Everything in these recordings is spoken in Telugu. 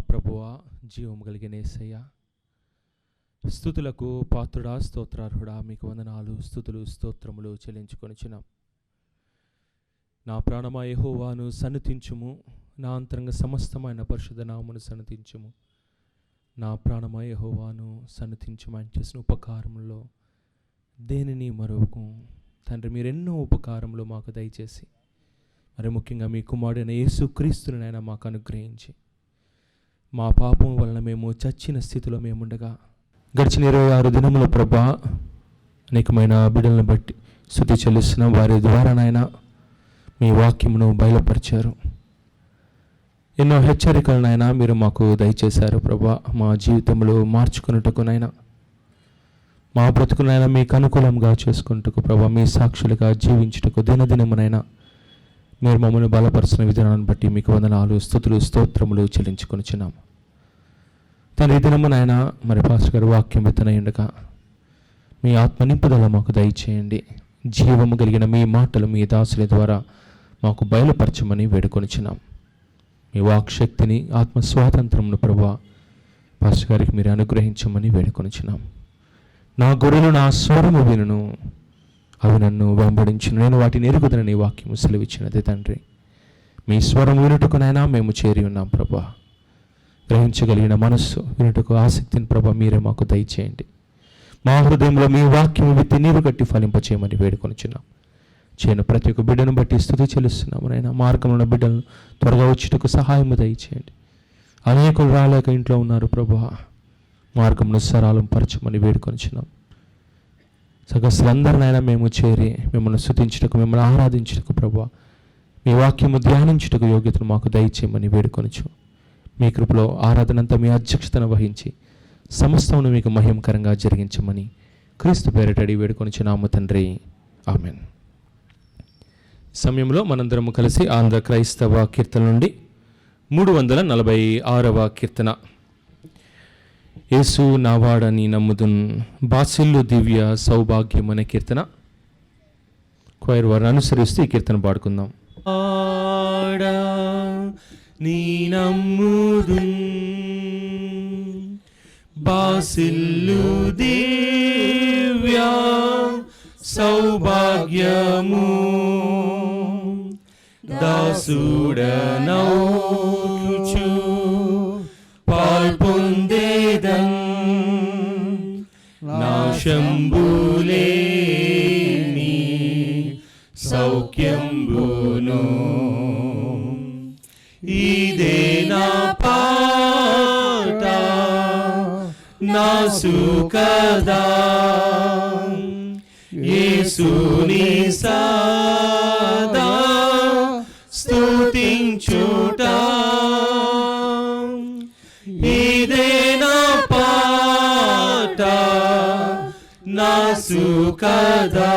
ప్రభువా, జీవము కలిగిన యేసయ్య, స్తుతులకు పాత్రుడా, స్తోత్రార్హుడా, మీకు వందనాలు, స్తుతులు, స్తోత్రములు చెల్లించుకొనిచున్నాం. నా ప్రాణమా యెహోవాను సన్నుతించుము, నా అంతరంగ సమస్తమైన పరిశుద్ధ నామమును సన్నుతించుము. నా ప్రాణమా యెహోవాను సన్నుతించుము. ఆయన చేసిన ఉపకారములో దేనిని మరొకము తండ్రి, మీరెన్నో ఉపకారములు మాకు దయచేసి, మరి ముఖ్యంగా మీ కుమారుడైన యేసుక్రీస్తుని ఆయన మాకు అనుగ్రహించి, మా పాపం వలన మేము చచ్చిన స్థితిలో మేముండగా గడిచిన 26 దినముల ప్రభా అనేకమైన బిడ్డలను బట్టి స్తుతి చెల్లిస్తున్నాం. వారి ద్వారా నాయన మీ వాక్యమును బయలుపరిచారు. ఎన్నో హెచ్చరికలనైనా మీరు మాకు దయచేశారు ప్రభా. మా జీవితంలో మార్చుకున్నట్టుకునైనా, మా బ్రతుకునైనా మీకు అనుకూలంగా చేసుకుంటకు ప్రభా, మీ సాక్షులుగా జీవించుటకు దినదినమునైనా మీరు మమ్మల్ని బలపరిచిన విధానాన్ని బట్టి మీకు వందనాలు, స్తుతులు, స్తోత్రములు చెల్లించుకొనిచున్నాము. తన ఈ దినమునైనా మరి పాస్టర్ గారు వాక్యం విత్తనయుండగా మీ ఆత్మ నింపుదల మాకు దయచేయండి. జీవము కలిగిన మీ మాటలు మీ దాసుల ద్వారా మాకు బయలుపరచమని వేడుకొనిచున్నాం. మీ వాక్శక్తిని, ఆత్మ స్వాతంత్రమును ప్రభా పాస్టర్ గారికి మీరు అనుగ్రహించమని వేడుకొనిచున్నాం. నా గొర్రెలు నా స్వరము వినును, అవి నన్ను వెంబడించును, నేను వాటిని ఎరుగుదనని వాక్యము సెలవిచ్చినది తండ్రి. మీ స్వరం వినుటకునైనా మేము చేరి ఉన్నాం ప్రభా. గ్రహించగలిగిన మనస్సు, వినుటకు ఆసక్తిని ప్రభా మీరే మాకు దయచేయండి. మా హృదయంలో మీ వాక్యము విత్తి నీరు కట్టి ఫలింపచేయమని వేడుకొనిచున్నాం. చేయను ప్రతి ఒక్క బిడ్డను బట్టి స్తుతి చెల్లిస్తున్నాము నైనా. మార్గంలో ఉన్న బిడ్డలను త్వరగా వచ్చుటకు సహాయము దయచేయండి. అనేకులు రాలేక ఇంట్లో ఉన్నారు ప్రభా, మార్గమును సరళం పరచమని వేడుకొనిచున్నాం. సగస్సులందరినైనా మేము చేరి మిమ్మల్ని స్తుతించుటకు, మిమ్మల్ని ఆరాధించుటకు ప్రభా, మీ వాక్యము ధ్యానించుటకు యోగ్యతను మాకు దయచేయమని వేడుకొనిచు. మీ కృపలో ఆరాధనంతా మీ అధ్యక్షతను వహించి సమస్తమును మీకు మహిమకరంగా జరిగించమని క్రీస్తు పేరిట అడిగి వేడుకొనిచున్నాము తండ్రి, ఆమెన్. సమయంలో మనందరము కలిసి ఆంధ్ర క్రైస్తవ కీర్తన నుండి 346వ కీర్తన, యేసు నావాడని నమ్ముదున్ బాసిల్లు దివ్య సౌభాగ్యం అనే కీర్తన క్వైర్ వారిని అనుసరిస్తూ ఈ కీర్తన పాడుకుందాం. నీ నమ్ముదున్ బాసిల్లు దివ్య సౌభాగ్యము, దాసుడనౌచు పాల్పొందేదన్ నాశంబులేని సౌఖ్యంబును. ఇదే నా పాట నా సుఖదా, యేసుని సదా స్తుతించుట. ఇదే నా పాట నా సుఖదా,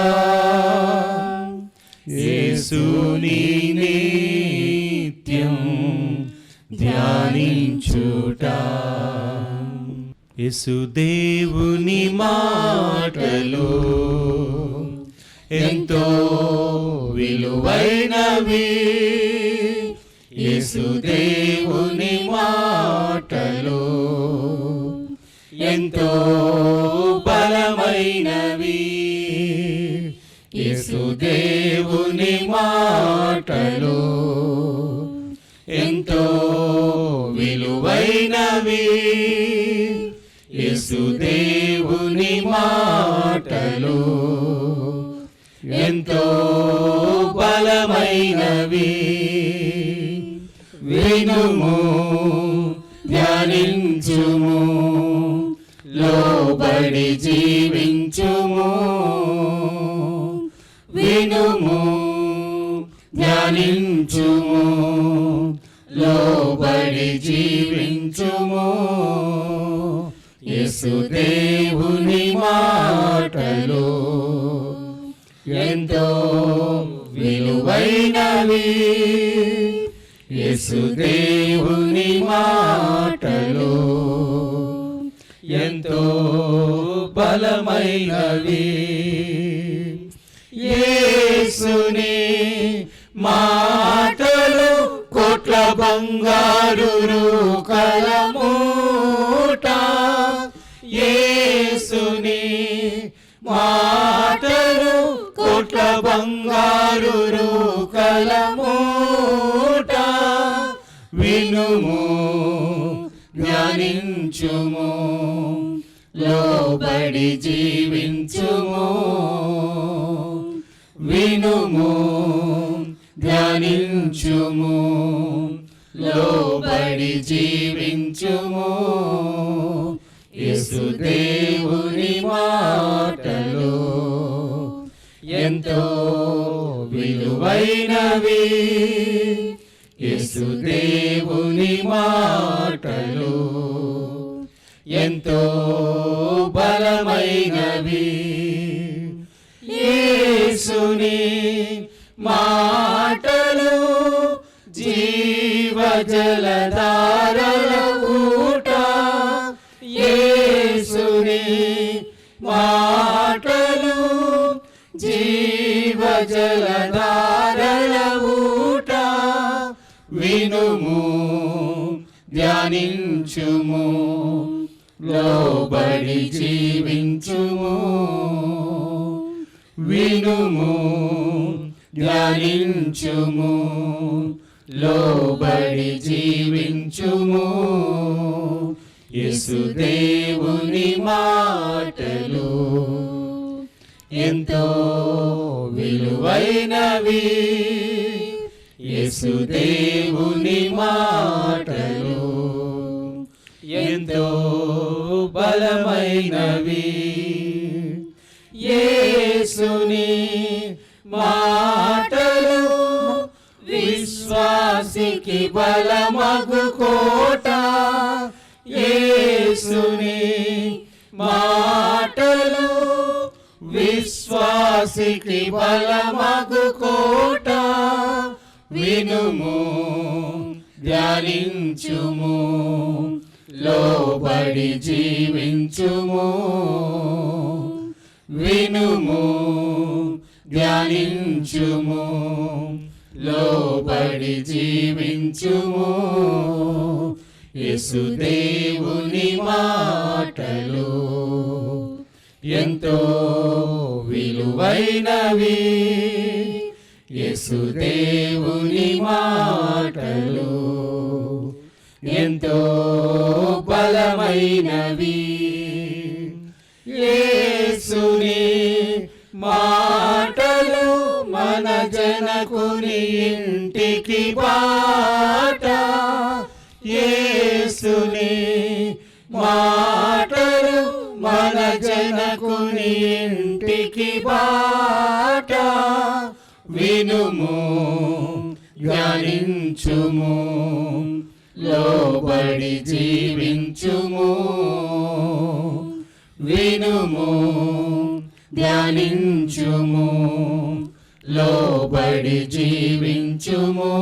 యేసుని నిత్యం ధ్యానించుట. యేసు దేవుని మాటలు ఎంతో విలువైనవి, యేసు దేవుని మాటలు ఎంతో బలమైనవి, యేసు దేవుని మాటలు ఎంతో విలువైనవి, యేసు దేవుని మాటలు ఎంతో బలమైనవి. వినుము, ధ్యానించుము, లోబడి జీవించుము. వినుము, ధ్యానించుము, లోబడి జీవించుము. యేసు దేవుని మాటలు ఎంతో విలువైనవి, యేసు దేవుని మాటలు ఎంతో బలమైనవి. యేసుని మాటలు కొట్టు కోట్ల బంగారు రూకల మూట యేసుని మాటలు కోట్ల బంగారు రూకల మూట వినుము ధ్యానించుము లోబడి జీవించుము వినుము ధ్యానించుము లోబడి జీవించుము యేసు దేవుని మాటలు ఎంతో విలువైనవి యేసు దేవుని మాటలు ఎంతో బలమైనవి యేసుని మాటలు జీవజలధారల ఊట యేసుని మాటలు జీవజలధారల ఊట వినుము ధ్యానించుము లోబడి జీవించుము వినుము ధ్యానించుము లోబడి జీవించుము యేసు దేవుని మాటలు ఎంతో విలువైనవి యేసు దేవుని మాటలు ఎంతో బలమైనవి యేసుని మాటలు విశ్వాసికి బలమగు కోట యేసుని మాటలు విశ్వాసికి బలమగు కోట వినుము ధ్యానించుము లోబడి జీవించుము వినుము ధ్యానించుము లోబడి జీవించుము యేసు దేవుని మాటలు ఎంతో విలువైనవి యేసు దేవుని మాటలు ఎంతో బలమైనవి యేసుని మాటలు మన జనకుని ఇంటికి బాట యేసుని మాటలు మన జనకుని ఇంటికి బాట వినుము ధ్యానించుము లోబడి జీవించుము వినుము ధ్యానించుము లోబడి జీవించుము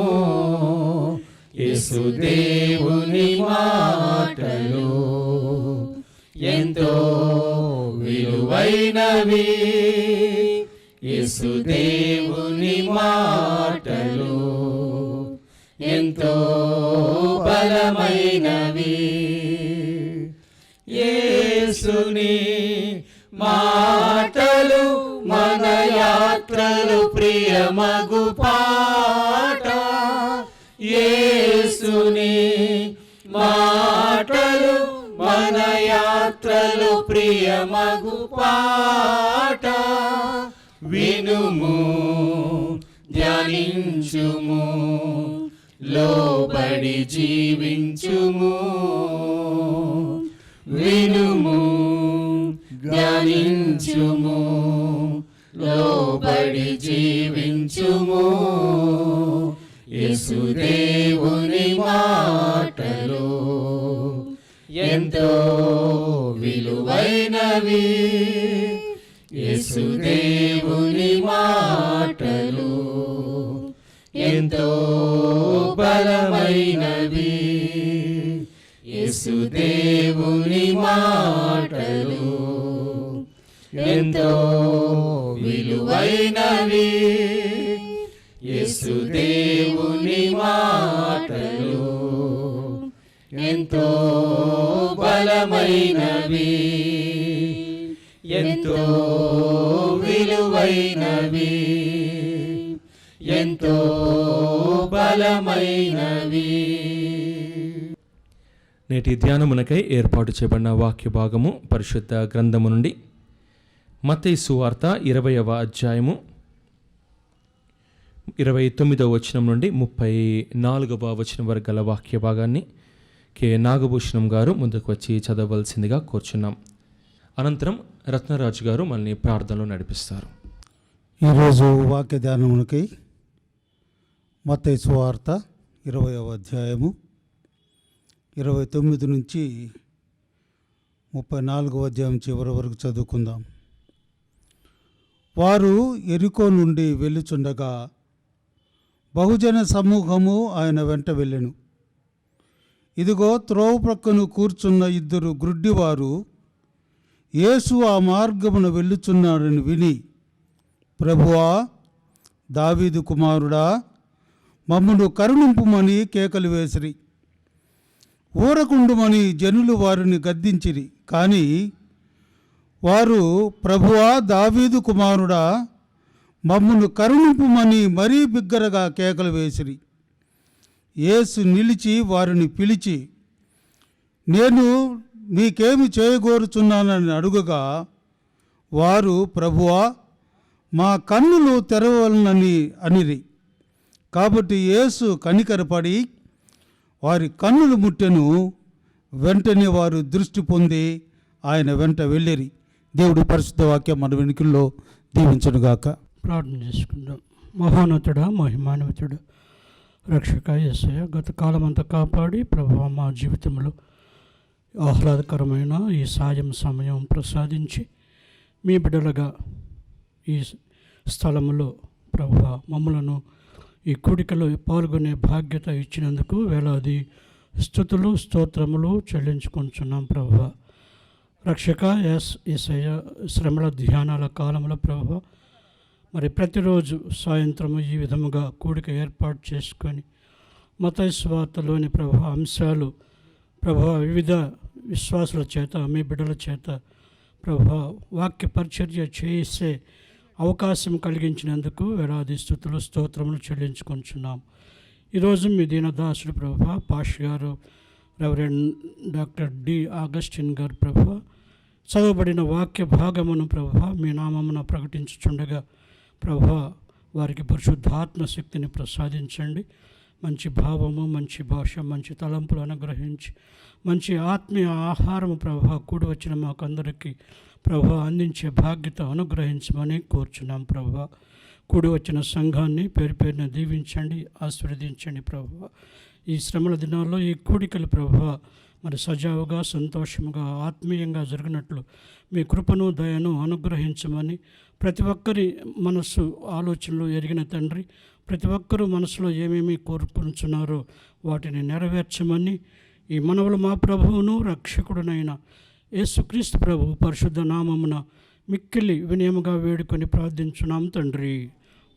యేసు దేవుని మాటలు ఎంతో విలువైనవి యేసు దేవుని మాటలు ఎంతో బలమైనవి యేసుని మాటలు మన యాత్రలు ప్రియమగు పాట యేసుని మాటలు మన యాత్రలు ప్రియమగు పాట వినుము ధ్యానించుము లోబడి జీవించుము వినుము ధ్యానించుము లోబడి జీవించుము యేసు దేవుని మాటలు ఎంతో విలువైనవి యేసు దేవుని మాటలు ఎంతో బలమైనవి యేసు దేవుని మాటలు ఎంతో విలువైనవి యేసు దేవుని మాటలు ఎంతో బలమైనవి, ఎంతో విలువైనవి, ఎంతో బలమైనవి. నేటి ధ్యానమునకై ఏర్పాటు చేయబడిన వాక్య భాగము పరిశుద్ధ గ్రంథము నుండి మత్తయి సువార్త 20వ అధ్యాయము 29వ వచనం నుండి 34వ వచనం వరకు గల వాక్య భాగాన్ని కె నాగభూషణం గారు ముందుకు వచ్చి చదవవలసిందిగా కోరుచున్నాం. అనంతరం రత్నరాజు గారు మనల్ని ప్రార్థనలో నడిపిస్తారు. ఈరోజు వాక్య ధ్యానమునకై మత్తయి సువార్త 20వ అధ్యాయము 29 నుంచి 34వ అధ్యాయం చివరి వరకు చదువుకుందాం. వారు యెరికో నుండి వెళ్ళుచుండగా బహుజన సమూహము ఆయన వెంట వెళ్ళెను. ఇదిగో త్రోవ ప్రక్కను కూర్చున్న 2 గ్రుడ్డివారు యేసు ఆ మార్గమున వెళ్ళుచున్నాడని విని, ప్రభువా, దావీదు కుమారుడా, మమ్మను కరుణింపుమని కేకలు వేసిరి. ఊరకుండుమని జనులు వారిని గద్దించిరి. కానీ వారు, ప్రభువా, దావీదు కుమారుడా, మమ్మను కరుణింపుమని మరీ బిగ్గరగా కేకలు వేసిరి. యేసు నిలిచి వారిని పిలిచి, నేను మీకేమి చేయగోరుచున్నానని అడుగగా, వారు, ప్రభువా, మా కన్నులు తెరవలనని అనిరి. కాబట్టి యేసు కనికరపడి వారి కన్నులు ముట్టెను. వెంటనే వారు దృష్టి పొంది ఆయన వెంట వెళ్ళిరి. దేవుడి పరిశుద్ధ వాక్యం మన వెనుకల్లో దీవించునుగాక. ప్రార్థన చేసుకుందాం. మహోన్నతుడా, మహిమాన్వితుడా, రక్షక యేసయ్య, గత కాలం అంతా కాపాడి ప్రభువా మా జీవితంలో ఆహ్లాదకరమైన ఈ సాయం సమయం ప్రసాదించి మీ బిడ్డలుగా ఈ స్థలములో ప్రభువా మమ్మలను ఈ కూడికలో పాల్గొనే బాధ్యత ఇచ్చినందుకు వేలాది స్తుతులు స్తోత్రములు చెల్లించుకుంటున్నాం ప్రభువా. రక్షక యేసయ్య, శ్రమల ధ్యానాల కాలంలో ప్రభువా మరి ప్రతిరోజు సాయంత్రము ఈ విధముగా కూడిక ఏర్పాటు చేసుకొని మత్తయి సువార్తలోని ప్రభువా అంశాలు ప్రభువా వివిధ విశ్వాసుల చేత మీ బిడ్డల చేత ప్రభువా వాక్య పరిచర్య చేసే అవకాశం కలిగించినందుకు వేలాది స్తుతులు స్తోత్రములు చెల్లించుకుంటున్నాం. ఈరోజు మీ దీనదాసుడు ప్రభువా పాష్ గారు, రెవరెండ్ డాక్టర్ డి ఆగస్టిన్ గారు ప్రభువా చదవబడిన వాక్య భాగమును ప్రభువా మీ నామమున ప్రకటించుచుండగా ప్రభువా వారికి పరిశుద్ధాత్మ శక్తిని ప్రసాదించండి. మంచి భావము, మంచి భాష, మంచి తలంపులు అనుగ్రహించి మంచి ఆత్మీయ ఆహారము ప్రభువా కూడి వచ్చిన మాకందరికీ ప్రభువా అందించే బాధ్యత అనుగ్రహించమని కోరుచున్నాం. ప్రభువా కూడి వచ్చిన సంఘాన్ని పేరు పేరున దీవించండి, ఆశీర్వదించండి. ప్రభువా ఈ శ్రమల దినాల్లో ఈ కూడికలు ప్రభువా మరి సజావుగా, సంతోషముగా, ఆత్మీయంగా జరిగినట్లు మీ కృపను దయను అనుగ్రహించమని ప్రతి ఒక్కరి మనస్సు ఆలోచనలు ఎరిగిన తండ్రి, ప్రతి ఒక్కరూ మనసులో ఏమేమి కోరుకుంటున్నారో వాటిని నెరవేర్చమని ఈ మనవులు మా ప్రభువును రక్షకుడునైన యేసుక్రీస్తు ప్రభు పరిశుద్ధ నామమున మిక్కిలి వినయముగా వేడుకొని ప్రార్థించున్నాం తండ్రి,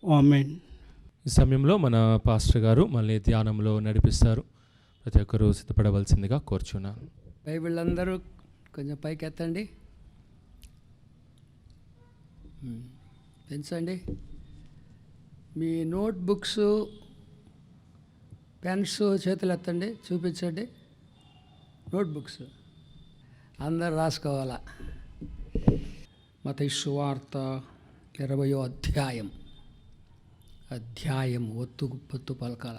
ఆమేన్. ఈ సమయంలో మన పాస్టర్ గారు మళ్ళీ ధ్యానంలో నడిపిస్తారు. ప్రతి ఒక్కరూ సిద్ధపడవలసిందిగా కోరుచున్నాను. బైబిల్ అందరూ కొంచెం పైకి ఎత్తండి, పెంచండి. మీ నోట్బుక్స్, పెన్స్ చేతులు ఎత్తండి, చూపించండి. నోట్బుక్స్ అందరు రాసుకోవాలా. మత్తయి సువార్త 20వ అధ్యాయం ఒత్తు పలకాల.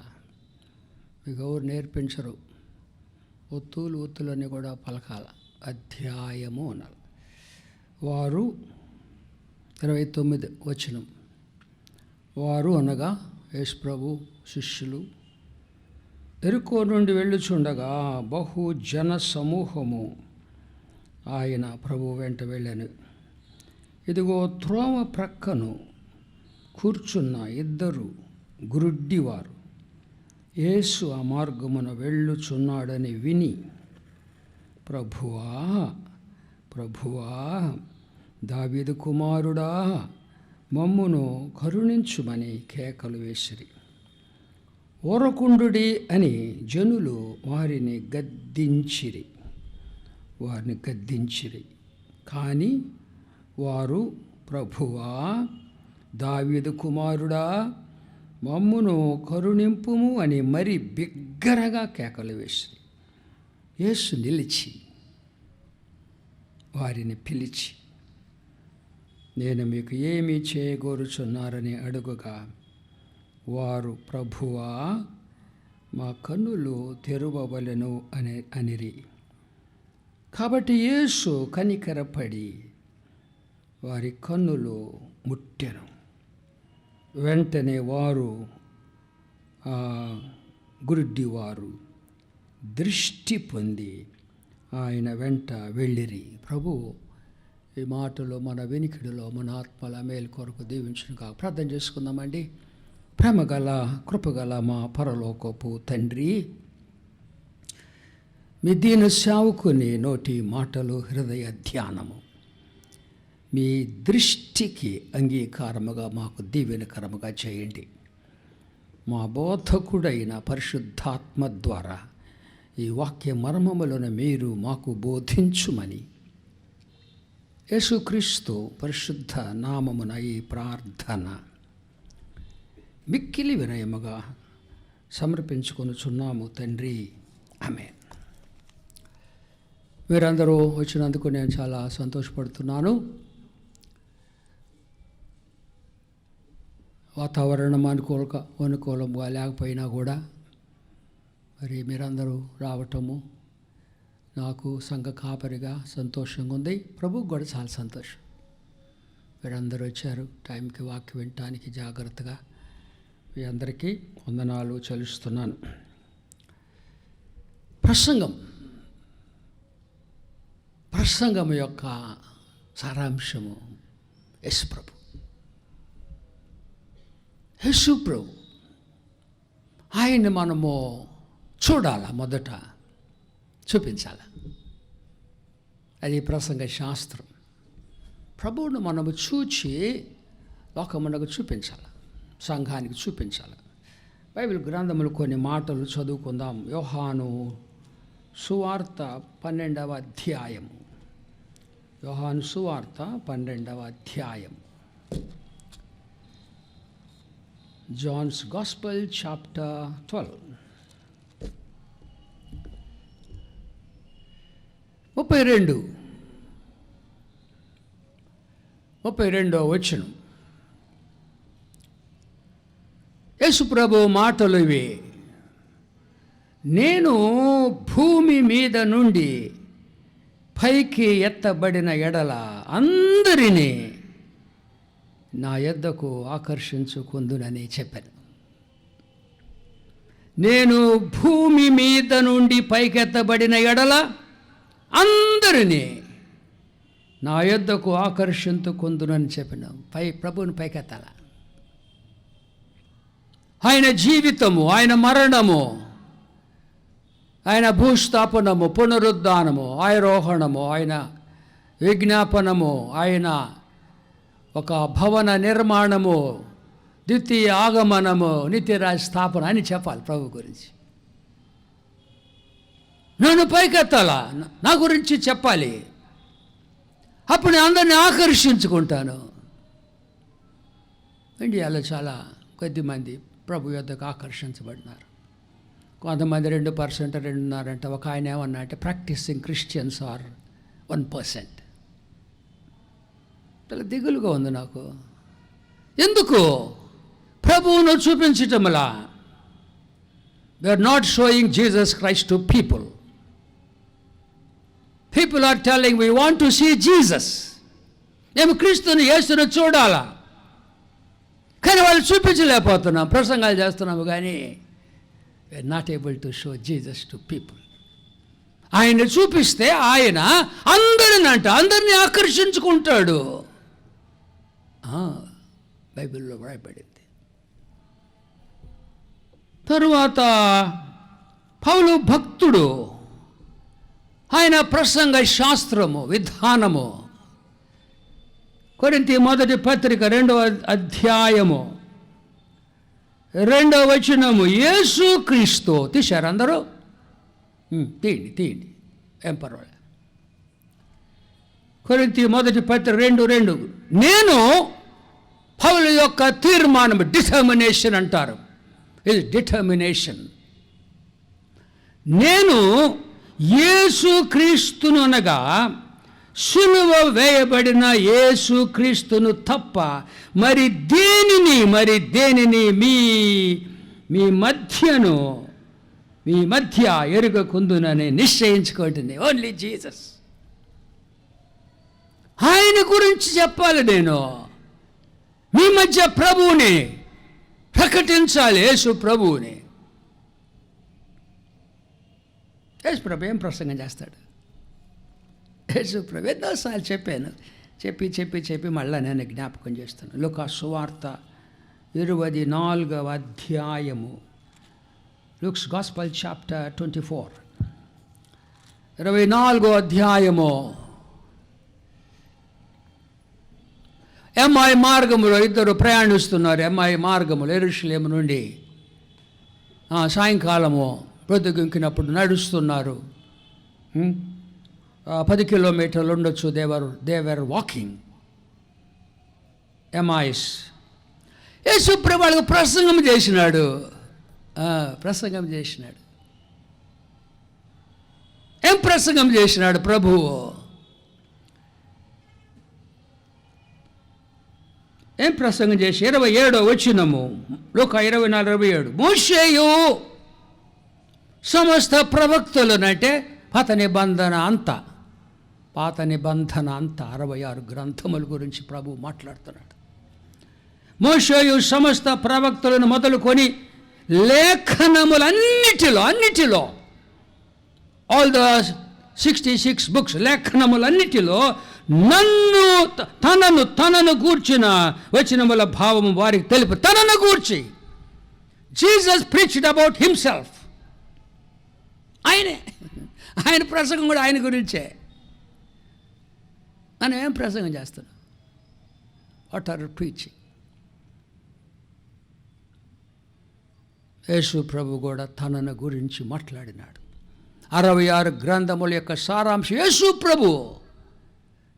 మీకు ఎవరు నేర్పించరు. ఒత్తులన్నీ కూడా పలకాల. అధ్యాయము అన్నారు. వారు 29 వచనం. వారు అనగా యేసు ప్రభు శిష్యులు యెరికో నుండి వెళ్ళుచుండగా బహు జన సమూహము ఆయన ప్రభు వెంట వెళ్ళాను. ఇదిగో త్రోవ ప్రక్కను కూర్చున్న 2 గురుడ్డివారు యేసు ఆ మార్గమున వెళ్ళుచున్నాడని విని, ప్రభువా, ప్రభువా, దావీదు కుమారుడా, మమ్మును కరుణించుమని కేకలు వేసిరి. ఊరకుండుడి అని జనులు వారిని గద్దించిరి. కానీ వారు, ప్రభువా, దావీదు కుమారుడా, మమ్మును కరుణింపుము అని మరి బిగ్గరగా కేకలు వేసిరి. యేసు నిలిచి వారిని పిలిచి, నేను మీకు ఏమి చేయగోరుచున్నారని అడుగుగా, వారు, ప్రభువా, మా కన్నులు తెరువవలెను అనిరి. కాబట్టి యేసు కనికరపడి వారి కన్నులు ముట్టెను. వెంటనే వారు, గుడ్డివారు దృష్టి పొంది ఆయన వెంట వెళ్ళిరి. ప్రభు ఈ మాటలో మన వెనికిడిలో మన ఆత్మల మేలు కొరకు దీవించును కాక. ప్రార్థన చేసుకుందామండి. ప్రేమగల కృపగల మా పరలోకపు తండ్రి, మీ దీన సేవకుని నోటి మాటలు, హృదయ ధ్యానము మీ దృష్టికి అంగీకారముగా మాకు దీవెనకరముగా చేయండి. మా బోధకుడైన పరిశుద్ధాత్మ ద్వారా ఈ వాక్య మర్మములను మీరు మాకు బోధించుమని యేసుక్రీస్తు పరిశుద్ధ నామమున ఈ ప్రార్థన మిక్కిలి వినయముగా సమర్పించుకొనుచున్నాము తండ్రి. ఆమేన్. మీరందరూ వచ్చినందుకు నేను చాలా సంతోషపడుతున్నాను. వాతావరణం అనుకూలంగా లేకపోయినా కూడా మరి మీరందరూ రావటము నాకు సంఘ కాపరిగా సంతోషంగా ఉంది. ప్రభువుకు కూడా చాలా సంతోషం. మీరందరూ వచ్చారు టైంకి వాక్యం వినటానికి జాగ్రత్తగా. మీ అందరికీ వందనాలు చెల్లిస్తున్నాను. ప్రసంగం యొక్క సారాంశము యేసు ప్రభు. ఆయన్ని మనము చూడాలా, మొదట చూపించాలి. అది ప్రసంగ శాస్త్రం. ప్రభువును మనము చూచి లోకమునకు చూపించాలి, సంఘానికి చూపించాలి. బైబిల్ గ్రంథములు కొన్ని మాటలు చదువుకుందాం. యోహాను సువార్త 12వ అధ్యాయము. యోహాను సువార్త 12వ అధ్యాయం. John's Gospel chapter 12. 32వ వచనం. యేసు ప్రభు మాటలు ఇవి: నేను భూమి మీద నుండి పైకి ఎత్తబడిన ఎడల అందరినీ నా యొద్దకు ఆకర్షించుకుందునని చెప్పాను. నేను భూమి మీద నుండి పైకెత్తబడిన ఎడల అందరినీ నా యొద్దకు ఆకర్షించుకుందునని చెప్పాను. ప్రభువుని పైకెత్తాల. ఆయన జీవితము, ఆయన మరణము, ఆయన భూస్థాపనము, పునరుద్ధానము, ఆరోహణము, ఆయన విజ్ఞాపనము, ఆయన ఒక భవన నిర్మాణము, ద్వితీయ ఆగమనము, నిత్యరాజ స్థాపన అని చెప్పాలి ప్రభు గురించి. నన్ను పైకెత్తాలా, నా గురించి చెప్పాలి. అప్పుడు నేను అందరినీ ఆకర్షించుకుంటాను. ఇండియాలో చాలా కొద్దిమంది ప్రభు యొద్దకు ఆకర్షించబడినారు. కొంతమంది 2%, 2.5%. ఒక ఆయన ఏమన్నా అంటే ప్రాక్టీసింగ్ క్రిస్టియన్స్ ఆర్ 1%. చాలా దిగులుగా ఉంది నాకు. ఎందుకు? ప్రభువును చూపించటంలా. We are not showing Jesus Christ to people. People are telling we want to see Jesus. మేము క్రీస్తుని, యేసును చూడాలా, కానీ వాళ్ళు చూపించలేకపోతున్నాం. ప్రసంగాలు చేస్తున్నాము కానీ we are not able to show Jesus to people. ఆయన్ని చూపిస్తే ఆయన అందరినీ ఆకర్షించుకుంటాడు. బైబిల్లో వ్రాయబడింది. తరువాత పౌలు భక్తుడు, ఆయన ప్రసంగ శాస్త్రము, విధానము కొరింథీ మొదటి పత్రిక 2వ అధ్యాయము 2వ వచనము. యేసు క్రీస్తు తీశారు అందరూ? తీయండి, ఏం పర్వాలేదు. కొరింథీ మొదటి పత్రిక 2:2. నేను పౌలు యొక్క తీర్మానం, డిటర్మినేషన్ అంటారు, ఇది డిటర్మినేషన్. నేను యేసు క్రీస్తును అనగా సిలువ వేయబడిన యేసు క్రీస్తును తప్ప మరి దేనిని మీ మధ్య ఎరుగకుందునని నిశ్చయించుకుంటుంది. Only Jesus. ఆయన గురించి చెప్పాలి, నేను మీ మధ్య ప్రభువుని ప్రకటించాలి, యేసు ప్రభువుని. యేసు ప్రభు ఏం ప్రసంగం చేస్తాడు? యేసు ప్రభు ఎన్నోసార్లు చెప్పాను, చెప్పి మళ్ళీ నేను జ్ఞాపకం చేస్తాను. లూకా సువార్త 24వ అధ్యాయము, లూక్స్ గాస్పెల్ చాప్టర్ 24, 24వ అధ్యాయము. ఎమ్మాయి మార్గములో ఇద్దరు ప్రయాణిస్తున్నారు. ఎమ్మాయి మార్గములో యెరూషలేము నుండి సాయంకాలము ప్రొద్దుగుంకినప్పుడు నడుస్తున్నారు. 10 కిలోమీటర్లు ఉండొచ్చు. దేవర్ వాకింగ్ ఎమాయిస్. యేసు ప్రభు వాళ్ళకు ప్రసంగం చేసినాడు. ఏం ప్రసంగం చేసినాడు ప్రభువు? ఏం ప్రసంగం చేసి 27వ వచనము, లూకా 24:27. మోషేయు సమస్త ప్రవక్తలునంటే పాత నిబంధన అంతా 66 గ్రంథముల గురించి ప్రభు మాట్లాడుతున్నాడు. మోషేయు సమస్త ప్రవక్తలను మొదలుకొని లేఖనములన్నిటిలో ఆల్ ద 66 బుక్స్, లేఖనములన్నిటిలో తనను గూర్చిన వచనముల భావము వారికి తెలుపు. తనను గూర్చి జీసస్ ప్రీచ్డ్ అబౌట్ హిమ్సెల్ఫ్. ఆయన ప్రసంగం కూడా ఆయన గురించే. మనం ఏం ప్రసంగం చేస్తున్నాం? What are preaching? యేసు ప్రభు కూడా తనను గురించి మాట్లాడినాడు. 66 గ్రంథముల యొక్క సారాంశం యేసు ప్రభు.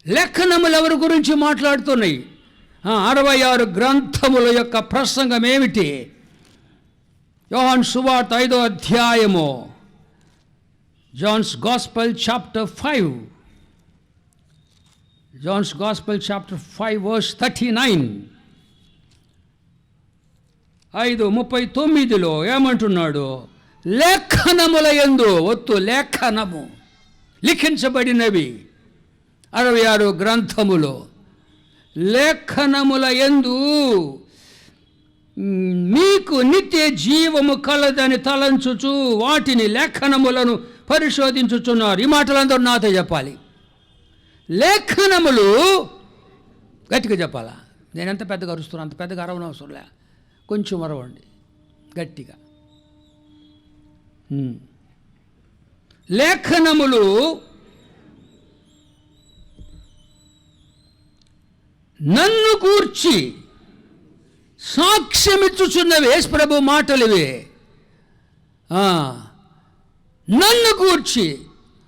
లేఖనములు ఎవరి గురించి మాట్లాడుతున్నాయి? 66 గ్రంథముల యొక్క ప్రసంగం ఏమిటి? యోహాను సువార్త 5వ అధ్యాయము, John's gospel chapter 5, John's gospel chapter 5 verse 39, 5:39లో ఏమంటున్నాడు? లేఖనముల యందు, లేఖనము లిఖించబడినవి 66 గ్రంథములు. లేఖనముల యందు మీకు నిత్య జీవము కలదని తలంచుచు వాటిని, లేఖనములను పరిశోధించుచున్నారు. ఈ మాటలందరూ నాతో చెప్పాలి. లేఖనములు గట్టిగా చెప్పాలా? నేను ఎంత పెద్దగా అరుస్తున్నాను, అంత పెద్దగా అరవనవసరంలే, కొంచెం అరవండి గట్టిగా. లేఖనములు నన్ను గూర్చి సాక్ష్యమిచ్చుచున్నవి. యేసు ప్రభు మాటలు ఇవి. నన్ను గూర్చి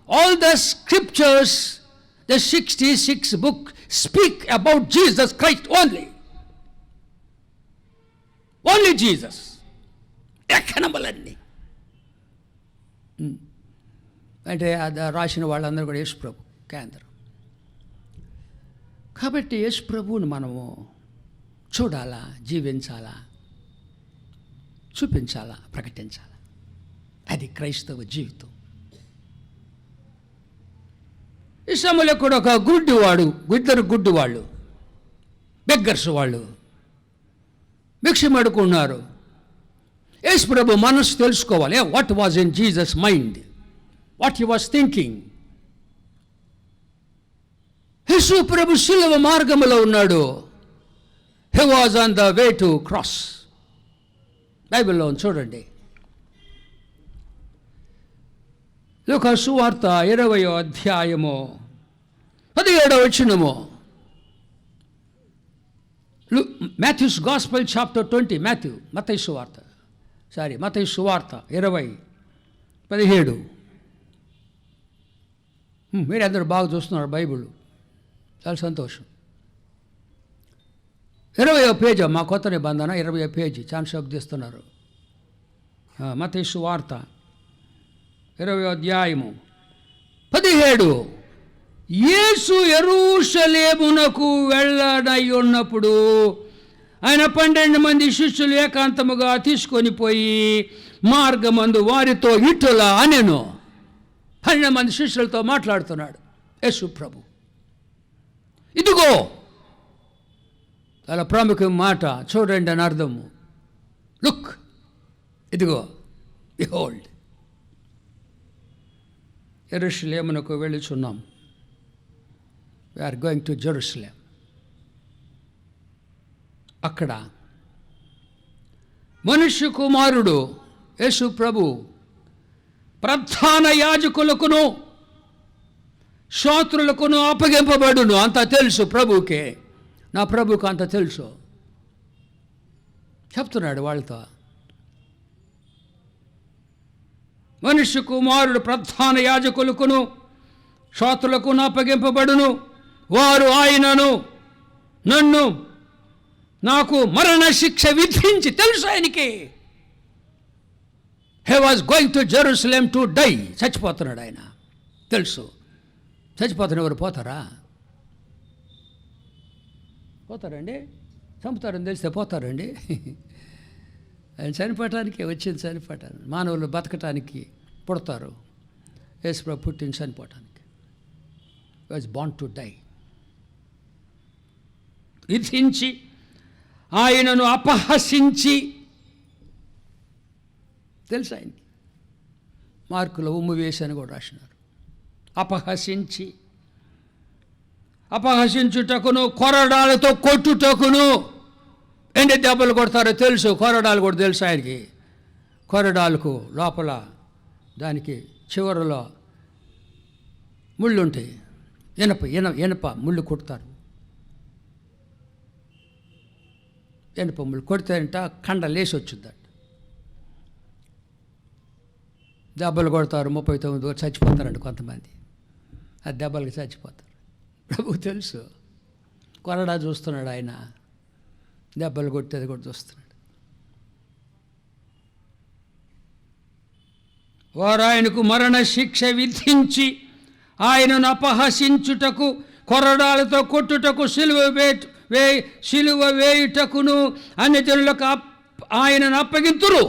all the scriptures, the 66 book speak about Jesus Christ only Jesus. లేఖనములన్నీ అంటే అది రాసిన వాళ్ళందరూ కూడా యేసు ప్రభు కేంద్రం. కాబట్టి యేసు ప్రభువుని మనము చూడాలా, జీవించాలా, చూపించాలా, ప్రకటించాలా. అది క్రైస్తవ జీవితం. ఈ సమయంలో కూడా ఒక ఇద్దరు గుడ్డివాళ్ళు, బెగ్గర్స్, వాళ్ళు భిక్షం అడుకున్నారు. యేసు ప్రభు మనసు తెలుసుకోవాలి. What was in Jesus mind, what he was thinking. Yesu ప్రభు శిలువ మార్గములో ఉన్నాడు. He was on the way to cross. బైబిల్లో చూడండి, లూకా సువార్త 20వ అధ్యాయము 17వ వచనము. Matthew's Gospel chapter 20, మత్తయి సువార్త 20:17. మీరందరూ బాగా చూస్తున్నారు బైబిల్, చాలా సంతోషం. 20వ పేజీ, మా కొత్త నిబంధన 20వ పేజీ, ఛాన్షాప్ తీస్తున్నారు. మత్తయి సువార్త 20వ అధ్యాయము 17. యేసు యెరూషలేమునకు వెళ్ళనై ఉన్నప్పుడు ఆయన 12 మంది శిష్యులు ఏకాంతముగా తీసుకొని పోయి మార్గమందు వారితో ఇటులా అనెను. 12 మంది శిష్యులతో మాట్లాడుతున్నాడు యేసు ప్రభు. ఇదిగో, చాలా ప్రాముఖ్యమైన మాట, చూడండి అని అర్థము. లుక్, ఇదిగో, behold, యెరూషలేమునకు వెళ్ళుచున్నాం. We are going to Jerusalem. అక్కడ మనుష్య కుమారుడు యేసు ప్రభు ప్రధాన యాజకులకును శాస్త్రులకును అప్పగింపబడును. అంత తెలుసు ప్రభుకే, నా ప్రభుకు అంత తెలుసు. చెప్తున్నాడు వాళ్ళతో, మనుష్య కుమారుడు ప్రధాన యాజకులకును శాస్త్రులకును అప్పగింపబడును. వారు ఆయనను, నన్ను, నాకు మరణ శిక్ష విధించి, తెలుసు ఆయనకి, he was going to Jerusalem to die, చచ్చిపోతున్నాడు ఆయన, తెలుసు. చచ్చిపోతున్న ఎవరు పోతారా? పోతారండి? చంపుతారని తెలిస్తే పోతారండి? ఆయన చనిపోవటానికి వచ్చింది, చనిపోవటానికి. మానవులు బతకటానికి పుడతారు, యేసుప్రభు పుట్టింది చనిపోవటానికి. He was born to die. విధించి, ఆయనను అపహసించి, తెలుసు ఆయనకి, మార్కులో ఉమ్ము వేసి అని కూడా రాసినారు. అపహసించుటకును కొరడాలతో కొట్టుటకును. ఎన్ని దెబ్బలు కొడతారో తెలుసు, కొరడాలు కూడా తెలుసు ఆయనకి. కొరడాలకు లోపల దానికి చివరలో ముళ్ళు ఉంటాయి, ఇనప ముళ్ళు కొడతారు. ఇనప ముళ్ళు కొడితేంట కండ లేచి వచ్చిందంట. దెబ్బలు కొడతారు, 39 చచ్చిపోతారండి కొంతమంది. ఆ దెబ్బలకి చచ్చిపోతారు. ప్రభుకు తెలుసు, కొరడా చూస్తున్నాడు ఆయన, దెబ్బలు కొట్టేది కూడా చూస్తున్నాడు. వారు ఆయనకు మరణ శిక్ష విధించి, ఆయనను అపహసించుటకు, కొరడాలతో కొట్టుటకు, సిలువ వేయుటకును అన్ని జనులకు ఆయనను అప్పగింతురు.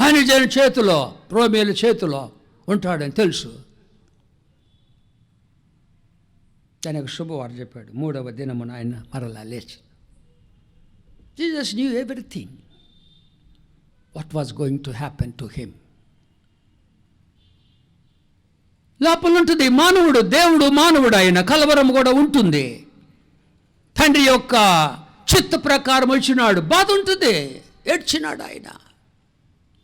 అన్ని జనుల చేతిలో, రోమీయుల చేతిలో ఉంటాడని తెలుసు. తనకు శుభవార్త చెప్పాడు. 3వ దినమున ఆయన మరలా లేచి. Jesus new everything what was going to happen to him. లోపల ఉంటుంది మానవుడు, దేవుడు మానవుడు, ఆయన కలవరం కూడా ఉంటుంది. తండ్రి యొక్క చిత్త ప్రకారం వచ్చినాడు, బాధ ఉంటుంది, ఏడ్చినాడు ఆయన,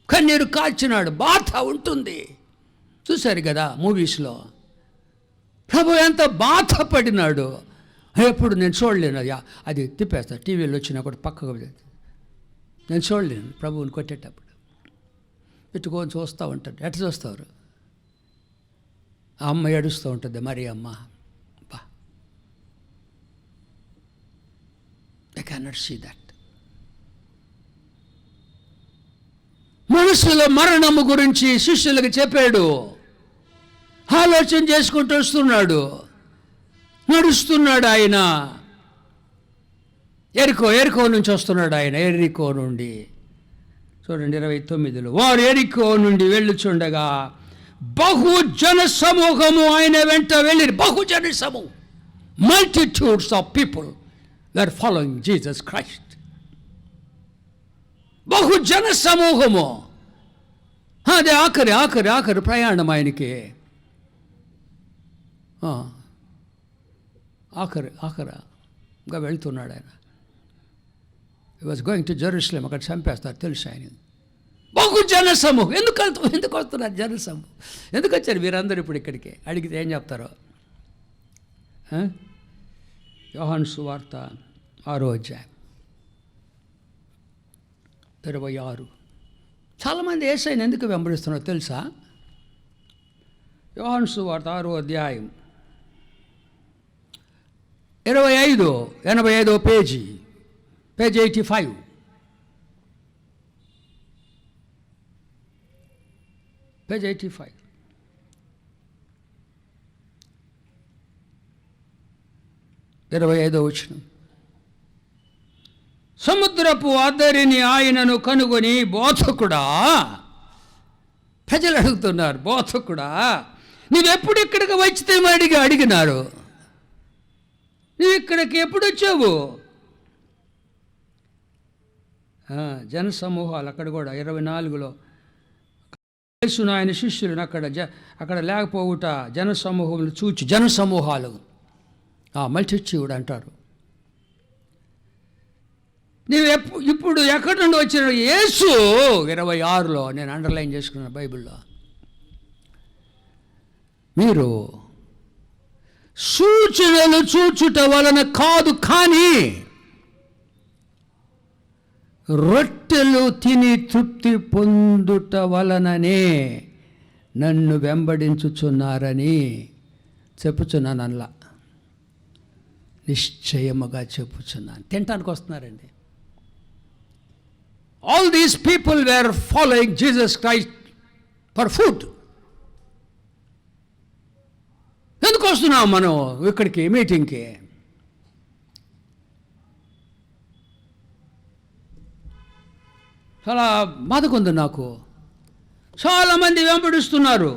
కన్నీరు కాల్చినాడు, బాధ ఉంటుంది. చూశారు కదా మూవీస్లో, ప్రభు ఎంత బాధపడినాడు. ఎప్పుడు నేను చూడలేను, అది తిప్పేస్తా, టీవీలో వచ్చినా కూడా పక్కకు నేను చూడలేను. ప్రభువుని కొట్టేటప్పుడు పెట్టుకొని చూస్తూ ఉంటాడు. ఎట్లా చూస్తారు? ఆ అమ్మ ఏడుస్తూ ఉంటుంది, మరి అమ్మ, బా, ఐ కెనాట్ సీ దట్. మనసులో మరణము గురించి శిష్యులకు చెప్పాడు. ఆలోచన చేసుకుంటూ వస్తున్నాడు, నడుస్తున్నాడు ఆయన. ఎరికో నుంచి వస్తున్నాడు ఆయన, ఎరికో నుండి. చూడండి 29లో, వారు ఎరికో నుండి వెళ్ళుచుండగా బహుజన సమూహము ఆయన వెంట వెళ్ళి, బహుజన సమూహం, multitudes of people they're following Jesus Christ. బహుజన సమూహము, అదే ఆఖరి ప్రయాణం ఆయనకి. ఆఖరగా వెళ్తున్నాడు ఆయన. He was going to Jerusalem. అక్కడ చంపేస్తారు తెలుసు ఆయన. బహుజన సమూహం. ఎందుకు వస్తున్నారు జన సమూహం? ఎందుకు వచ్చారు మీరందరూ ఇప్పుడు ఇక్కడికి? అడిగితే ఏం చెప్తారో? యోహాను సువార్త 6వ అధ్యాయం 26. చాలామంది యేసయ్యను ఎందుకు వెంబడిస్తున్నారో తెలుసా? యోహాను సువార్త 6వ అధ్యాయం 25, 85 పేజీ, పేజ్ 85. పేజ్ 85. 25వ వచనం. సముద్రపు అద్దరిని ఆయనను కనుగొని, బోధకుడా, ప్రజలు అడుగుతున్నారు, బోధకుడా నీవెప్పుడు ఇక్కడికి వచ్చితే అడిగినారు, నువ్వు ఇక్కడికి ఎప్పుడు వచ్చావు? జన సమూహాలు అక్కడ కూడా 24లో యేసును ఆయన శిష్యులను అక్కడ లేకపోవుట జన సమూహములు చూచి, జన సమూహాలు మల్టిట్యూడ్ అంటారు. నీవు ఇప్పుడు ఎక్కడి నుండి వచ్చిన? యేసు 26లో నేను అండర్లైన్ చేసుకున్నాను బైబిల్లో. మీరు సూచనలు చూచుట వలన కాదు, కానీ రొట్టెలు తిని తృప్తి పొందుట వలననే నన్ను వెంబడించుచున్నారని చెప్పుచున్నాను. అలా నిశ్చయముగా చెప్పుచున్నాను. తినటానికి వస్తున్నారండి. All these people were following Jesus Christ for food. ఎందుకు వస్తున్నాం మనం ఇక్కడికి మీటింగ్కి? చాలా బాధకుంది నాకు. చాలామంది వెంబడిస్తున్నారు.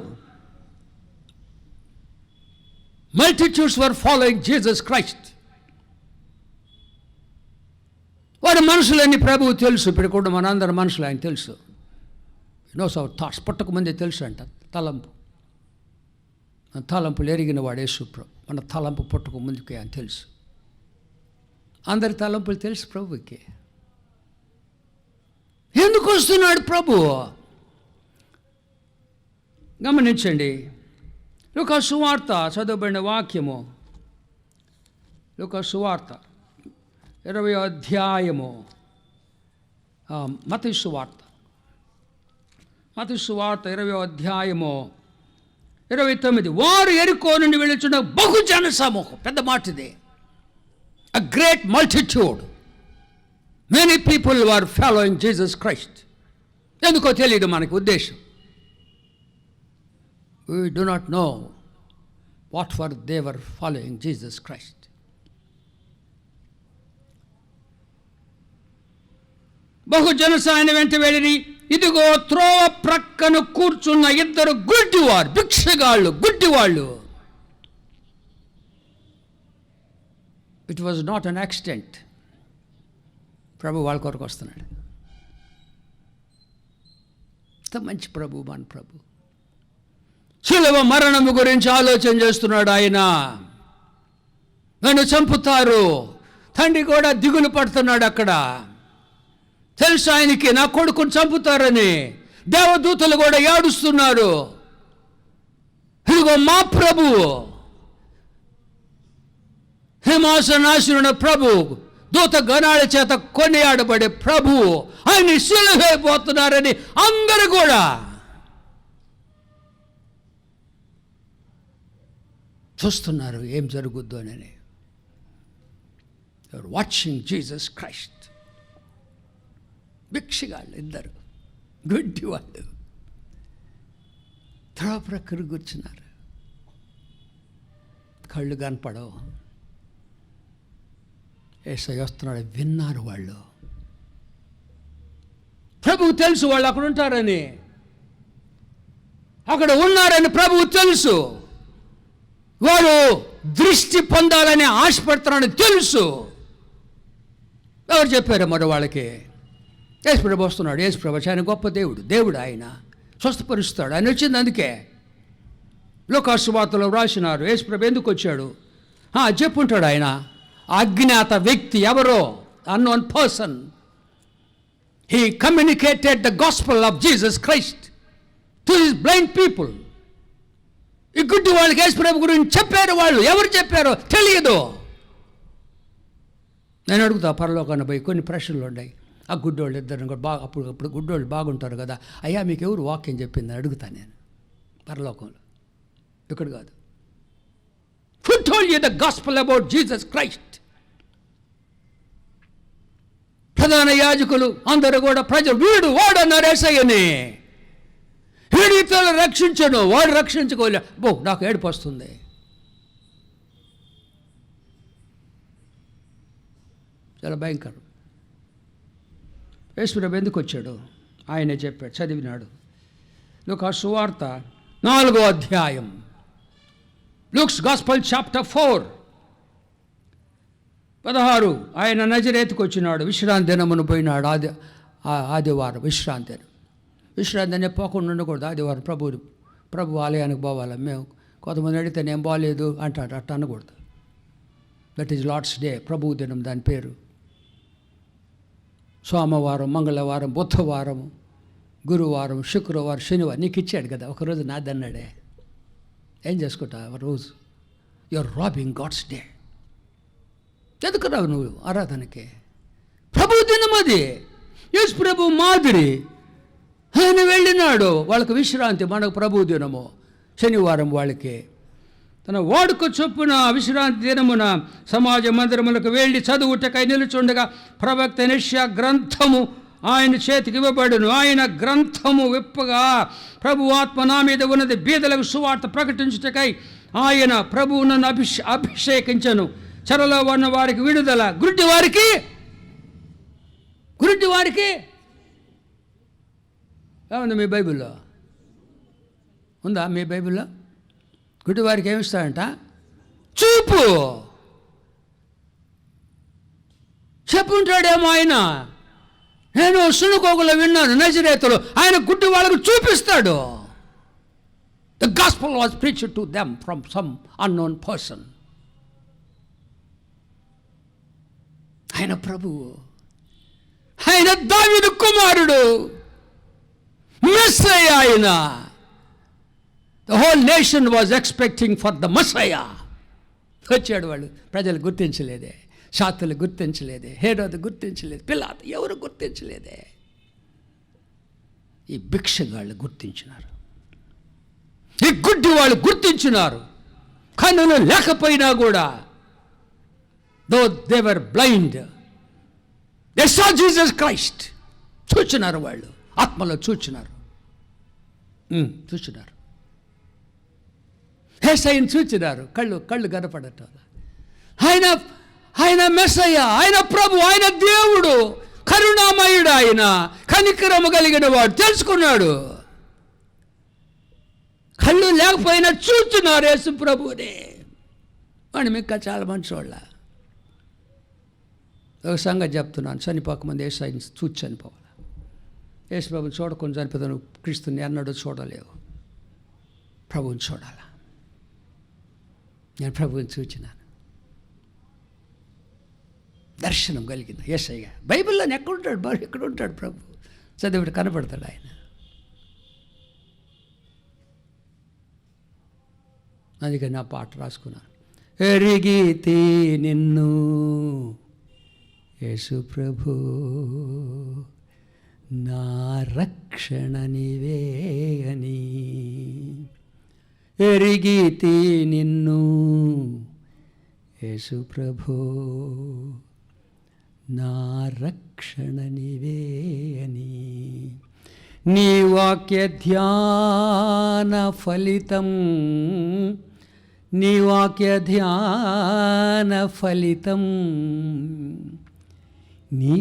Multitudes were following Jesus Christ. వాడి మనసులన్నీ ప్రభువు తెలుసు. ఇప్పుడు కూడా మనందరి మనసులు ఆయన తెలుసు. Nose our thoughts. పుట్టకముందే తెలుసు అంట తలంపు. మన తలంపులు ఎరిగిన వాడు యేసు ప్రభు. మన తలంపు పుట్టక ముందుకే ఆయన తెలుసు. అందరి తలంపులు తెలుసు ప్రభుకి. ఎందుకు వస్తున్నాడు ప్రభు? గమనించండి. లూకా సువార్త చదవబడిన వాక్యము, లూకా సువార్త 20వ అధ్యాయము, మత్తయి సువార్త 20వ అధ్యాయము 29. వారు ఎరుకో నుండి వెళ్ళుచున్న బహుజన సమూహం. పెద్ద మాట ఇది. A great multitude. Many people were following Jesus Christ. ఎందుకో తెలియదు మనకి ఉద్దేశం. We do not know what for they were following Jesus Christ. బహుజన సాయన వెంట వెళ్ళి, ఇదిగో త్రోవ ప్రక్కన కూర్చున్న 2 గుడ్డివారు, భిక్షగాళ్ళు, గుడ్డివాళ్ళు. It was not an accident. ప్రభు వాళ్ళ కొరకు వస్తున్నాడు. ఇంత మంచి ప్రభు, మన ప్రభు శిలువ మరణము గురించి ఆలోచన చేస్తున్నాడు ఆయన. నన్ను చంపుతారు. తండ్రి కూడా దిగులు పడుతున్నాడు అక్కడ. తెలుసు ఆయనకి నా కొడుకుని చంపుతారని. దేవదూతలు కూడా ఏడుస్తున్నారు. ఇదిగో మా ప్రభువు, హిమాసనాశనుడ ప్రభు, దూత గణాల చేత కొనియాడబడే ప్రభు, ఆయన సిలువైపోతున్నారని అందరూ కూడా చూస్తున్నారు ఏం జరుగుద్దు అని. Watching Jesus Christ. భిక్షగాళ్ళు 2 గుడ్డి వాళ్ళు త్రోవ ప్రక్కన కూర్చున్నారు. కళ్ళు కనపడవు. యేసయ్య వస్తున్నాడు. విన్నారు వాళ్ళు. ప్రభువు తెలుసు వాళ్ళు అక్కడ ఉంటారని, అక్కడ ఉన్నారని ప్రభువు తెలుసు. వారు దృష్టి పొందాలని ఆశపడుతున్నారని తెలుసు. ఎవరు చెప్పారు మరి వాళ్ళకి? యేసు ప్రభు వస్తున్నాడు. యేసు ప్రభు ఆయన గొప్ప దేవుడు ఆయన స్వస్థపరుస్తాడు. ఆయన వచ్చింది అందుకే. లూకా సువార్తలో వ్రాసినారు యేసు ప్రభు ఎందుకు వచ్చాడు చెప్పుంటాడు ఆయన. అజ్ఞాత వ్యక్తి ఎవరో, unknown person, he communicated the gospel of Jesus Christ to his blind people. ఈ గుడ్డి వాళ్ళకి యేసు ప్రభు గురించి చెప్పారు. వాళ్ళు ఎవరు చెప్పారో తెలియదు. నేను అడుగుతా పరలోకాన్ని పోయి కొన్ని ప్రశ్నలు ఉన్నాయి. ఆ గుడ్డోళ్ళు ఇద్దరు కూడా బాగా అప్పుడు గుడ్డోళ్ళు బాగుంటారు కదా, అయ్యా మీకు ఎవరు వాక్యం చెప్పిందని అడుగుతాను నేను పరలోకంలో, ఇక్కడ కాదు. Who told you the gospel about Jesus Christ? ప్రధాన యాజకులు అందరూ కూడా ప్రజలు వీడు వాడన్నారు యేసయ్యని, వీడు ఇతరులు రక్షించను, వాడు రక్షించుకోలే. నాకు ఏడుపు వస్తుంది. చాలా భయంకరం. యేసుప్రభు ఎందుకు వచ్చాడు ఆయనే చెప్పాడు, చదివినాడు. లూకా సువార్త 4వ అధ్యాయం, లూక్స్ గాస్పల్ చాప్టర్ 4:16. ఆయన నజరేతుకు వచ్చినాడు, విశ్రాంతి దినమును పోయినాడు. ఆదివారం విశ్రాంతి దినం పోకుండా ఉండకూడదు. ఆదివారం ప్రభు ఆలయానికి పోవాలి. మేము కొంతమంది అడిగితే నేను బాగాలేదు అంటాడు, అట్ట అనకూడదు. దట్ ఈజ్ లార్డ్స్ డే, ప్రభు దినం దాని పేరు. సోమవారం, మంగళవారం, బుధవారం, గురువారం, శుక్రవారం, శనివారం నీకు ఇచ్చాడు కదా, ఒకరోజు నాదన్నాడే. ఏం చేసుకుంటా రోజు? You are robbing God's day. ఎందుకు రావు నువ్వు ఆరాధనకి? ప్రభు దినం అది, యేసు ప్రభు మాదిరి. ఆయన వెళ్ళినాడు, వాళ్ళకి విశ్రాంతి. మనకు ప్రభు దినము శనివారం వాళ్ళకి. తన వాడుక చొప్పున విశ్రాంతి దినమున సమాజ మందిరములకు వెళ్ళి చదువుటకై నిలుచుండగా ప్రవక్త యెషయా గ్రంథము ఆయన చేతికి ఇవ్వబడును. ఆయన గ్రంథము విప్పగా ప్రభు ఆత్మ నా మీద ఉన్నది, బీదలకు సువార్త ప్రకటించుటకై ఆయన ప్రభువు నన్ను అభిషేకించను. చెరలో ఉన్న వారికి విడుదల, గుడ్డి వారికి ఏముంది మీ బైబిల్లో? ఉందా మీ బైబిల్లో? గుడ్డి వారికి ఏమిస్తాడంట? చూపు. చెప్పుంటాడేమో ఆయన. నేను సునుకోగులో విన్నాను, నజరేతులు ఆయన గుడ్డి వాళ్ళకు చూపిస్తాడు. The gospel was preached to them from some unknown person. ఆయన ప్రభువు, ఆయన దావీదు కుమారుడు, మెస్సయ్య ఆయన. The whole nation was expecting for the Messiah. వచ్చాడు. వాళ్ళు ప్రజలు గుర్తించలేదే, శాస్త్రులు గుర్తించలేదే, హేరోదు గుర్తించలేదు, పిలాతు ఎవరు గుర్తించలేదే. ఈ భిక్షగాళ్ళు గుర్తించినారు, ఈ గుడ్డి వాళ్ళు గుర్తించినారు. కన్నులు లేకపోయినా కూడా, though they were blind, they saw Jesus Christ. చూచినారు, వాళ్ళు ఆత్మలో చూచినారు. యేసయ్యను చూచినారు, కళ్ళు కనపడటం. ఆయన మెస్సయ్య, ఆయన ప్రభు, ఆయన దేవుడు, కరుణామయుడు, ఆయన కనికరము కలిగిన వాడు. తెలుసుకున్నాడు. కళ్ళు లేకపోయినా చూస్తున్నారు యేసు ప్రభువుని. మనం ఇంకా చాలా మంచి వాళ్ళ. ఒక సంగతి చెప్తున్నాను, చనిపోకముందు యేసయ్యని చూచి చనిపోవాలి. యేసు ప్రభుని చూడకుండా చనిపోతే నువ్వు క్రీస్తుని ఎన్నడూ చూడలేవు. ప్రభువుని చూడాలా. నేను ప్రభువుని చూచినాను, దర్శనం కలిగింది. యేసయ్య బైబిల్లో ఎక్కడుంటాడు ప్రభు? చదివిడు కనపడతాడు ఆయన. అందుకని నా పాట రాసుకున్నాను. ఎరిగితే నిన్ను యేసు ప్రభు, నా రక్షణ నీవే అని. ఎరిగితే నిన్ను యేసు ప్రభు, నా రక్షణ నీవే అని. నీ వాక్య ధ్యాన ఫలితం, నీ వాక్య ధ్యాన ఫలితం, నీ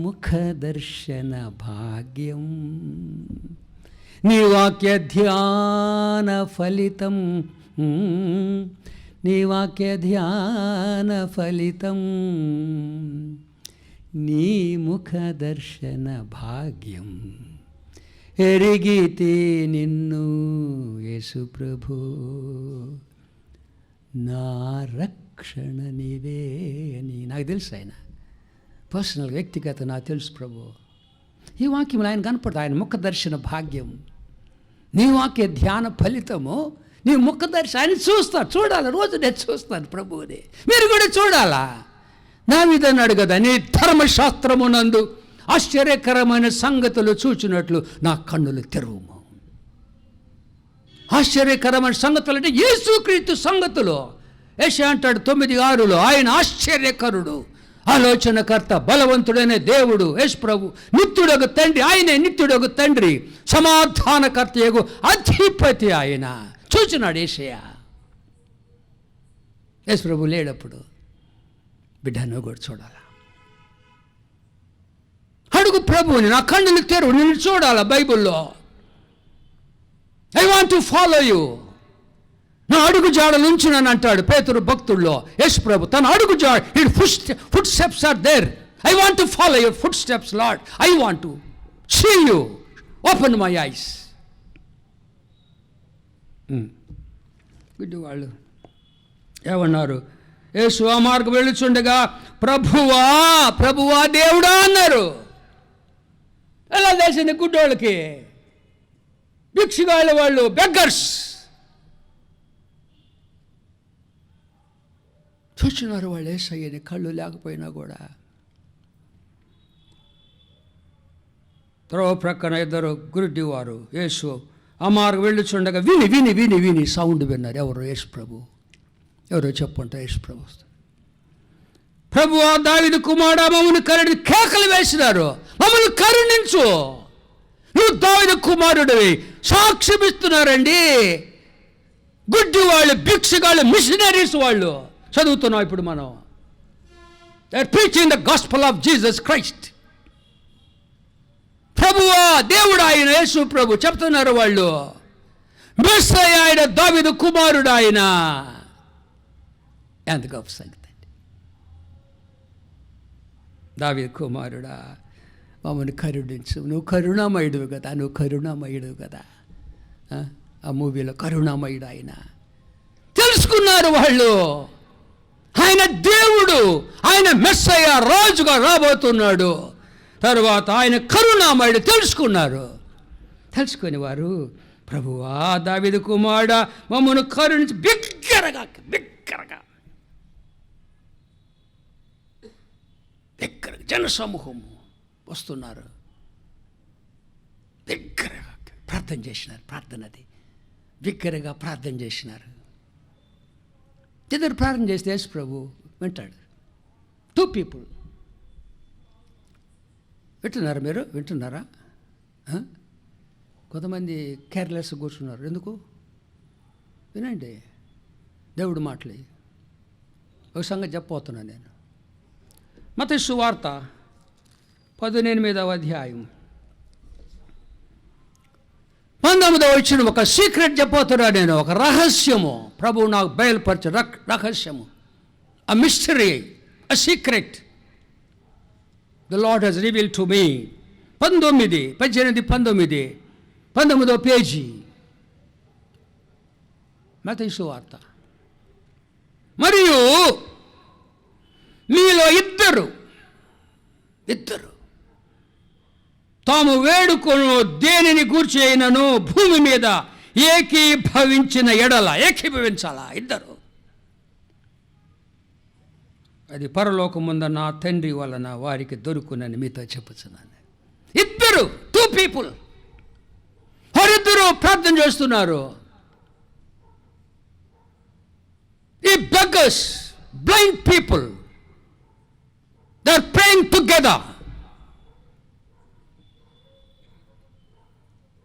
ముఖ దర్శన భాగ్యం. నీ వాక్య ధ్యాన ఫలితం, నీ వాక్య ధ్యాన ఫలితం, నీ ముఖ దర్శన భాగ్యం. ఎరిగితే నిన్ను యేసు ప్రభు, నా రక్షణ నీవే అని. నాకు తెలుసు ఆయన పర్సనల్, వ్యక్తిగత నాకు తెలుసు ప్రభు. ఈ వాక్యం ఆయన కనపడదు. ఆయన ముఖ దర్శన భాగ్యం, నీ వాక్య ధ్యాన ఫలితము, నీ ముఖ దర్శనం. ఆయన చూడాలి రోజు. నేను చూస్తాను ప్రభువుని, మీరు కూడా చూడాలా. దావీదన్నాడు కదా, నీ ధర్మశాస్త్రమునందు ఆశ్చర్యకరమైన సంగతులు చూచినట్లు నా కన్నులు తెరువుము. ఆశ్చర్యకరమైన సంగతులు అంటే యేసుక్రీస్తు సంగతులు. యెషయా అంటాడు 9:6, ఆయన ఆశ్చర్యకరుడు, ఆలోచనకర్త, బలవంతుడైన దేవుడు, యేసు ప్రభు నిత్యుడొక తండ్రి, ఆయనే నిత్యుడొక తండ్రి, సమాధానకర్త యగు అధిపతి ఆయన. చూచినాడు యెషయా. యేసు ప్రభు లేడప్పుడు బిడ్డ నువ్వు కూడా చూడాలా. అడుగు ప్రభువుని, నా కన్నులు తెరువు, నిన్ను చూడాలా. బైబిల్లో I want to follow you, నా అడుగు జాడలు ఉంచునని అంటాడు పేతురు భక్తుల్లో. యేసు ప్రభు తన అడుగు జాడ, footsteps are there. I want to follow your footsteps Lord. I want to see you, open my eyes. గుడ్డి వాళ్ళు ఏమన్నారు? యేసు ఆ మార్గం వెళ్ళుచుండగా ప్రభువా ప్రభువా దేవుడా అన్నారు. ఎలా తెలిసింది గుడ్డోళ్ళకి? భిక్షగాళ్ళ వాళ్ళు, బెగ్గర్స్ చూస్తున్నారు వాళ్ళు యేసయ్యని, కళ్ళు లేకపోయినా కూడా. త్రోవ ప్రక్కన ఇద్దరు గురుడి వారు యేసు ఆ మార్గం వెళ్ళుచుండగా విని విని విని విని సౌండ్ విన్నారు. ఎవరు? యేసు ప్రభు. ఎవరో చెప్పుంటా యేసు ప్రభు. ప్రభువా దావీదు కుమారుడా మమ్మల్ని కరుణి కేకలు వేసినారు. మమ్మల్ని కరుణించు, నువ్వు దావీదు కుమారుడివి. సాక్ష్యం ఇస్తున్నారండి గుడ్డి వాళ్ళు, భిక్షగాళ్ళు, మిషనరీస్ వాళ్ళు. చదువుతున్నాం ఇప్పుడు మనం. They are preaching the gospel of Jesus Christ. ప్రభువా దేవుడు ఆయన, యేసు ప్రభు చెప్తున్నారు వాళ్ళు. మెస్సయ్య ఆయన, దావీదు కుమారుడు ఆయన. ఎంత గొప్ప సంగతి అండి. దావీదు కుమారుడా మమ్మల్ని కరుణించు, నువ్వు కరుణామయుడు కదా, నువ్వు కరుణామయుడు కదా. ఆ మూవీలో కరుణామయుడు ఆయన. తెలుసుకున్నారు వాళ్ళు, ఆయన దేవుడు, ఆయన మెస్సయ్య రాజుగా రాబోతున్నాడు. తరువాత ఆయన కరుణామయుడు తెలుసుకున్నారు. తెలుసుకుని వారు ప్రభువా దావీదు కుమారుడా మమ్మల్ని కరుణించి బిగ్గరగా బిగ్గరగా బిగ్గరగా జనసమూహము వస్తున్నారు. బిగ్గరగా ప్రార్థన చేసినారు. ప్రార్థనది బిగ్గరగా ప్రార్థన చేసినారు. ఇద్దరు ప్రార్థన చేస్తే యేసు ప్రభు వింటాడు. 2 people. వింటున్నారా మీరు? వింటున్నారా? కొంతమంది కేర్లెస్ కూర్చున్నారు. ఎందుకు? వినండి దేవుడు మాటలు. ఒక సంగతి చెప్పబోతున్నాను నేను. మత్తయి సువార్త 18వ అధ్యాయం 19వ వచనం ఒక సీక్రెట్ చెప్పబోతున్నాను నేను. ఒక రహస్యము ప్రభువు నాకు బయలుపరిచే రహస్యము. A mystery, a secret the Lord has revealed to me. 19వ పేజీ మత్తయి సువార్త. మరియు మీలో ఇద్దరు తాము వేడుకొను దేనిని గూర్చి అయినను భూమి మీద ఏకీభవించిన ఎడల, ఏకీభవించాలా ఇద్దరు, అది పరలోకముంద నా తండ్రి వలన వారికి దొరుకునని మీతో చెప్పుచున్నాను. ఇద్దరు 2 people వారిద్దరూ ప్రార్థన చేస్తున్నారు. ఈ beggars, blind people, they are praying together.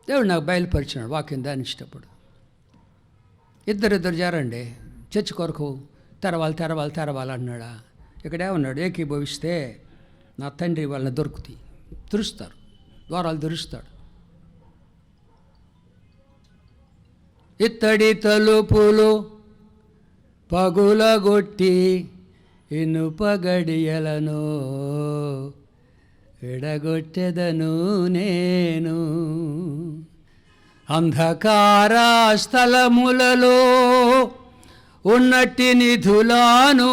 దేవుడు నాకు బయలుపరిచినాడు వాక్యం ధ్యానించేటప్పుడు. ఇద్దరు చేరండి చర్చి కొరకు తెరవాలి అన్నాడా? ఇక్కడ ఏమన్నాడు? ఏకీభవిస్తే నా తండ్రి వాళ్ళని దొరుకుతాయి, తెరుస్తారు, ద్వారాలు తెరుస్తాడు. ఇత్తడి తలుపులు పగులగొట్టి ఇనుప గడియలను ఎడగొట్టెదను నేను, అంధకార స్థలములలో ఉన్నట్టి నిధులాను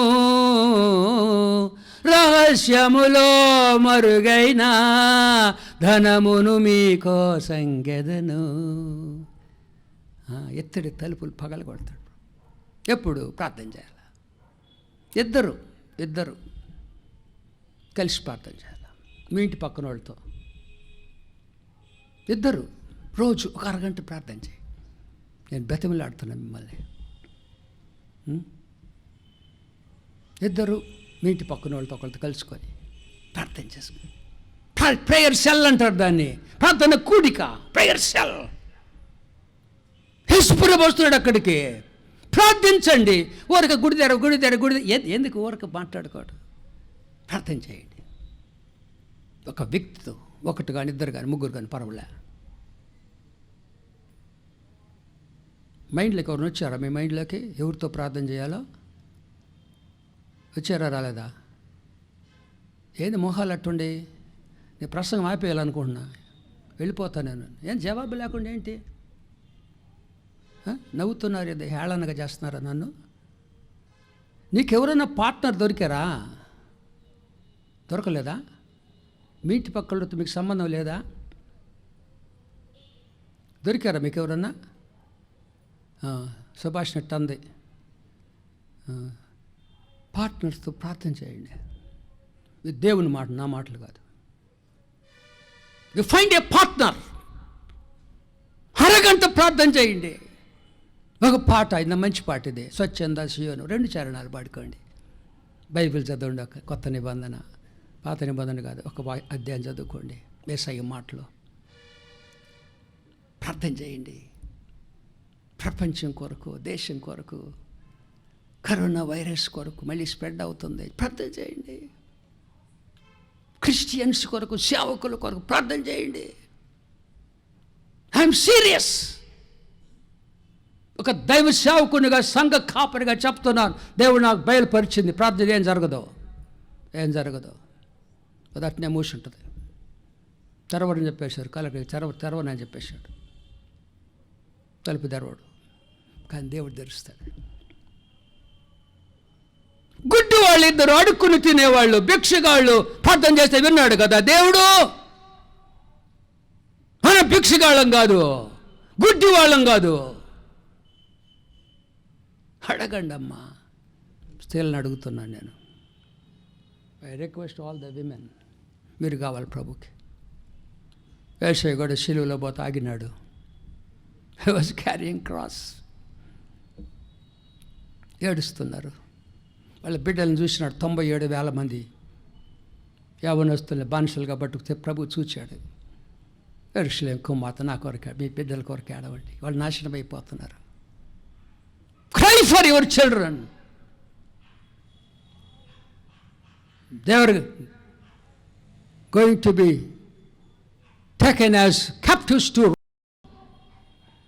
రహస్యములో మరుగైన ధనమును మీకోసంగెదను. ఎత్తడి తలుపులు పగలగొడతాడు. ఎప్పుడు ప్రార్థన చేయాలి? ఇద్దరు కలిసి ప్రార్థన చేయాలి. మీ ఇంటి పక్కన వాళ్ళతో ఇద్దరు రోజు ఒక అరగంట ప్రార్థన చేయి. నేను బతిమలాడుతున్నాను మిమ్మల్ని. ఇద్దరు మీ ఇంటి పక్కన వాళ్ళతో ఒకరితో కలుసుకొని ప్రార్థన చేసుకుని, ప్రేయర్ సెల్ అంటారు దాన్ని, ప్రార్థన కూడిక, ప్రేయర్ సెల్. యేసుప్రభు వస్తున్నాడు అక్కడికి. ప్రార్థించండి. ఊరక గుడి ఎందుకు ఊరక మాట్లాడుకోవడం? ప్రార్థన చేయండి. ఒక వ్యక్తితో ఒకటి కానీ ఇద్దరు కానీ ముగ్గురు కానీ పర్వాలే. మైండ్లోకి ఎవరిని వచ్చారా? మీ మైండ్లోకి ఎవరితో ప్రార్థన చేయాలో వచ్చారా? రాలేదా? ఏంది మొహాలు అట్టుండి? నేను ప్రసంగం ఆపేయాలనుకుంటున్నా, వెళ్ళిపోతాను నేను. ఏం జవాబు లేకుండా ఏంటి? నవ్వుతున్నారు, ఇది హేళనగా చేస్తున్నారా నన్ను? నీకెవరైనా పార్ట్నర్ దొరికారా? దొరకలేదా? మీ ఇంటి పక్కలతో మీకు సంబంధం లేదా? దొరికారా మీకు ఎవరన్నా? సుభాష్ నెట్ అంది, పార్ట్నర్స్తో ప్రార్థన చేయండి. ఇది దేవుని మాట, నా మాటలు కాదు. You find a partner. అరగంట ప్రార్థన చేయండి. ఒక పాట, ఇది మంచి పాట, ఇది స్వచ్ఛంద శియోను 2 చరణాలు పాడుకోండి. బైబిల్ చదవండి. ఒక కొత్త నిబంధన, పాత నిబంధన కాదు, ఒక అధ్యాయం చదువుకోండి. యేసయ్య మాటలు ప్రార్థన చేయండి. ప్రపంచం కొరకు, దేశం కొరకు, కరోనా వైరస్ కొరకు మళ్ళీ స్ప్రెడ్ అవుతుంది, ప్రార్థన చేయండి. క్రిస్టియన్స్ కొరకు, సేవకుల కొరకు ప్రార్థన చేయండి. I'm serious. ఒక దైవ సేవకునిగా, సంఘ కాపరిగా చెప్తున్నాను. దేవుడు నాకు బయలుపరిచింది. ప్రార్థన ఏం జరగదు. అది అట్నే మూసి ఉంటుంది. తెరవడని చెప్పేశారు. కలెక్టర్ తెరవని అని చెప్పేశాడు. తలుపు తెరవడు, కానీ దేవుడు తెరుస్తాడు. గుడ్డి వాళ్ళు ఇద్దరు అడుక్కుని తినేవాళ్ళు, భిక్షగాళ్ళు ప్రార్థన చేస్తే విన్నాడు కదా దేవుడు. మన భిక్షగాళ్ళం కాదు, గుడ్డి వాళ్ళం కాదు. అడగండి అమ్మా. స్త్రీలను అడుగుతున్నాను నేను. I request all the women, మీరు కావాలి ప్రభుకి. యేసయ్య కూడా శిలువలో పోతే ఆగినాడు. He was carrying cross. ఏడుస్తున్నారు. వాళ్ళ బిడ్డలను చూసినాడు. 97,000 మంది యవ్వనస్తుల్ని బానిసలుగా పట్టుకుతే ప్రభు చూచాడు. యెరూషలేము కుమార్తె, నా కొరకే, మీ బిడ్డల కొరకే ఆడవండి, వాళ్ళు నాశనం అయిపోతున్నారు. Cry for your children. They are going to be taken as captives to.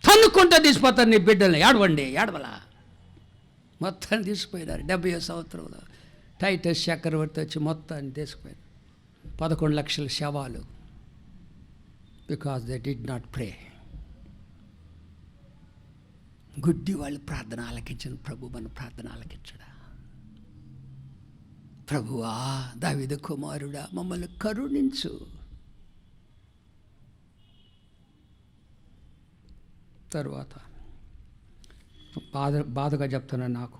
తన్నుకుంటా తీసిపోతారు నీ బిడ్డల్ని. ఏడవలా మొత్తాన్ని తీసుకుపోయినారు. 70 సంవత్సరంలో టైటస్ చక్రవర్తి వచ్చి మొత్తాన్ని తీసుకుపోయారు. 11 లక్షల శవాలు. బికాస్ దే డిడ్ నాట్ ప్రే. గుడ్డి వాళ్ళు ప్రార్థన ఆలకించిన ప్రభు మన ప్రార్థన ఆలకించడా? ప్రభువా, దావీదు కుమారుడా, మమ్మల్ని కరుణించు. తరువాత బాధగా చెప్తున్నాను, నాకు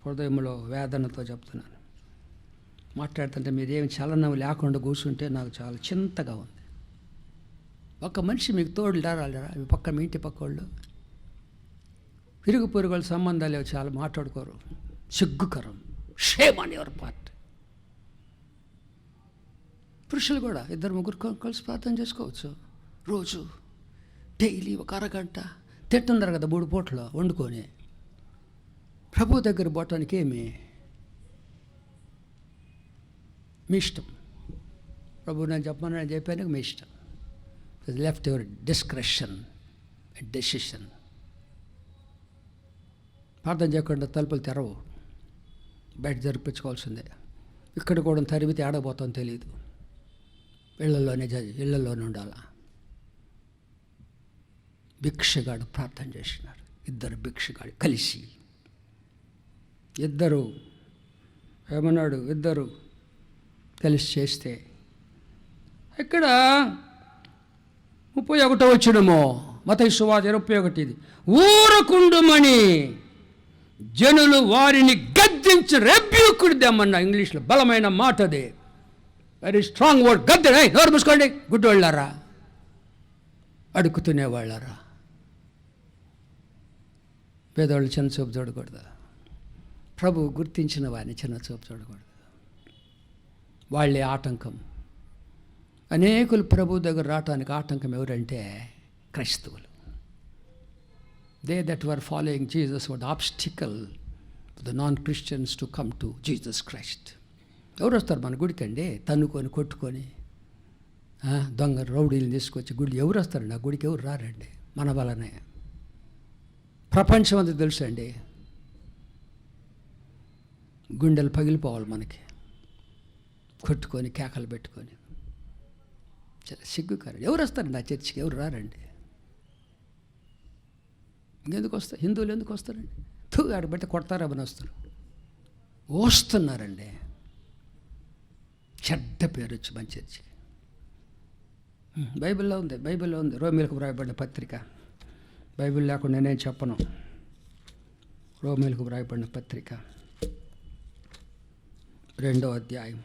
హృదయంలో వేదనతో చెప్తున్నాను. మాట్లాడుతుంటే మీరేమి చలనం లేకుండా కూర్చుంటే నాకు చాలా చింతగా ఉంది. ఒక మనిషి మీకు తోడు రాలేరా? మీ ఇంటి పక్క వాళ్ళు, ఇరుగు పొరుగు వాళ్ళ సంబంధాలు చాలా మాట్లాడుకోరు. సిగ్గుకరం. Shame on your part. పురుషులు కూడా 2-3 కలిసి ప్రార్థన చేసుకోవచ్చు. రోజు డైలీ ఒక అరగంట. తింటున్నారు కదా 3 పూటలు వండుకొని. ప్రభు దగ్గర పోవటానికి ఏమి మీ ఇష్టం. ప్రభు నేను చెప్పాను మీ ఇష్టం. Left your discretion and decision. ప్రార్థన చేయకుండా తలుపులు తెరవు, బయట జరిపించుకోవాల్సిందే. ఇక్కడ కూడా తరిమితే ఆడబోతాం తెలియదు. ఇళ్లలోనే ఉండాలా. భిక్షగాడు ప్రార్థన చేసినారు. 2 భిక్షగాడు కలిసి, ఏమన్నాడు? 2 కలిసి చేస్తే ఇక్కడ 31వ వచనము, మత్తయి సువార్త 21. ఇది ఊరకుండుమని జనులు వారిని గద్దించి రెబ్యూకుడు దెమ్మన్న. ఇంగ్లీష్లో బలమైన మాట అది. Very strong word. గద్దె నోరు మూసుకోండి గుడ్డోళ్ళారా, అడుక్కుతునేవాళ్ళారా. పేదవాళ్ళు చిన్న చూపు చూడకూడదు. ప్రభు గుర్తించిన వారిని చిన్న చూపు చూడకూడదు. వాళ్ళే ఆటంకం. అనేకులు ప్రభు దగ్గర రావటానికి ఆటంకం ఎవరంటే క్రైస్తవులు. They that were following Jesus were the obstacle the non Christians to come to Jesus Christ. ఎవరు వస్తారు మన గుడికి అండి? తన్నుకొని కొట్టుకొని దొంగ రౌడీలు తీసుకొచ్చి గుడి ఎవరు వస్తారండి? ఆ గుడికి ఎవరు రారండి. మన వలనే ప్రపంచం అంతా తెలుసు అండి. గుండెలు పగిలిపోవాలి మనకి, కొట్టుకొని కేకలు పెట్టుకొని. చాలా సిగ్గుకారండి. ఎవరు వస్తారండి ఆ చర్చికి? ఎవరు రారండి. ఇంకెందుకు వస్తారు? హిందువులు ఎందుకు వస్తారండి? ఆడబట్టి కొడతారని వస్తారు. వస్తున్నారండి. చెడ్డ పేరు వచ్చి మన చర్చికి. బైబిల్లో ఉంది రోమీలకు వ్రాయబడిన పత్రిక. బైబిల్ లేకుండా నేనేం చెప్పను. రోమీలకు వ్రాయబడిన పత్రిక 2వ అధ్యాయం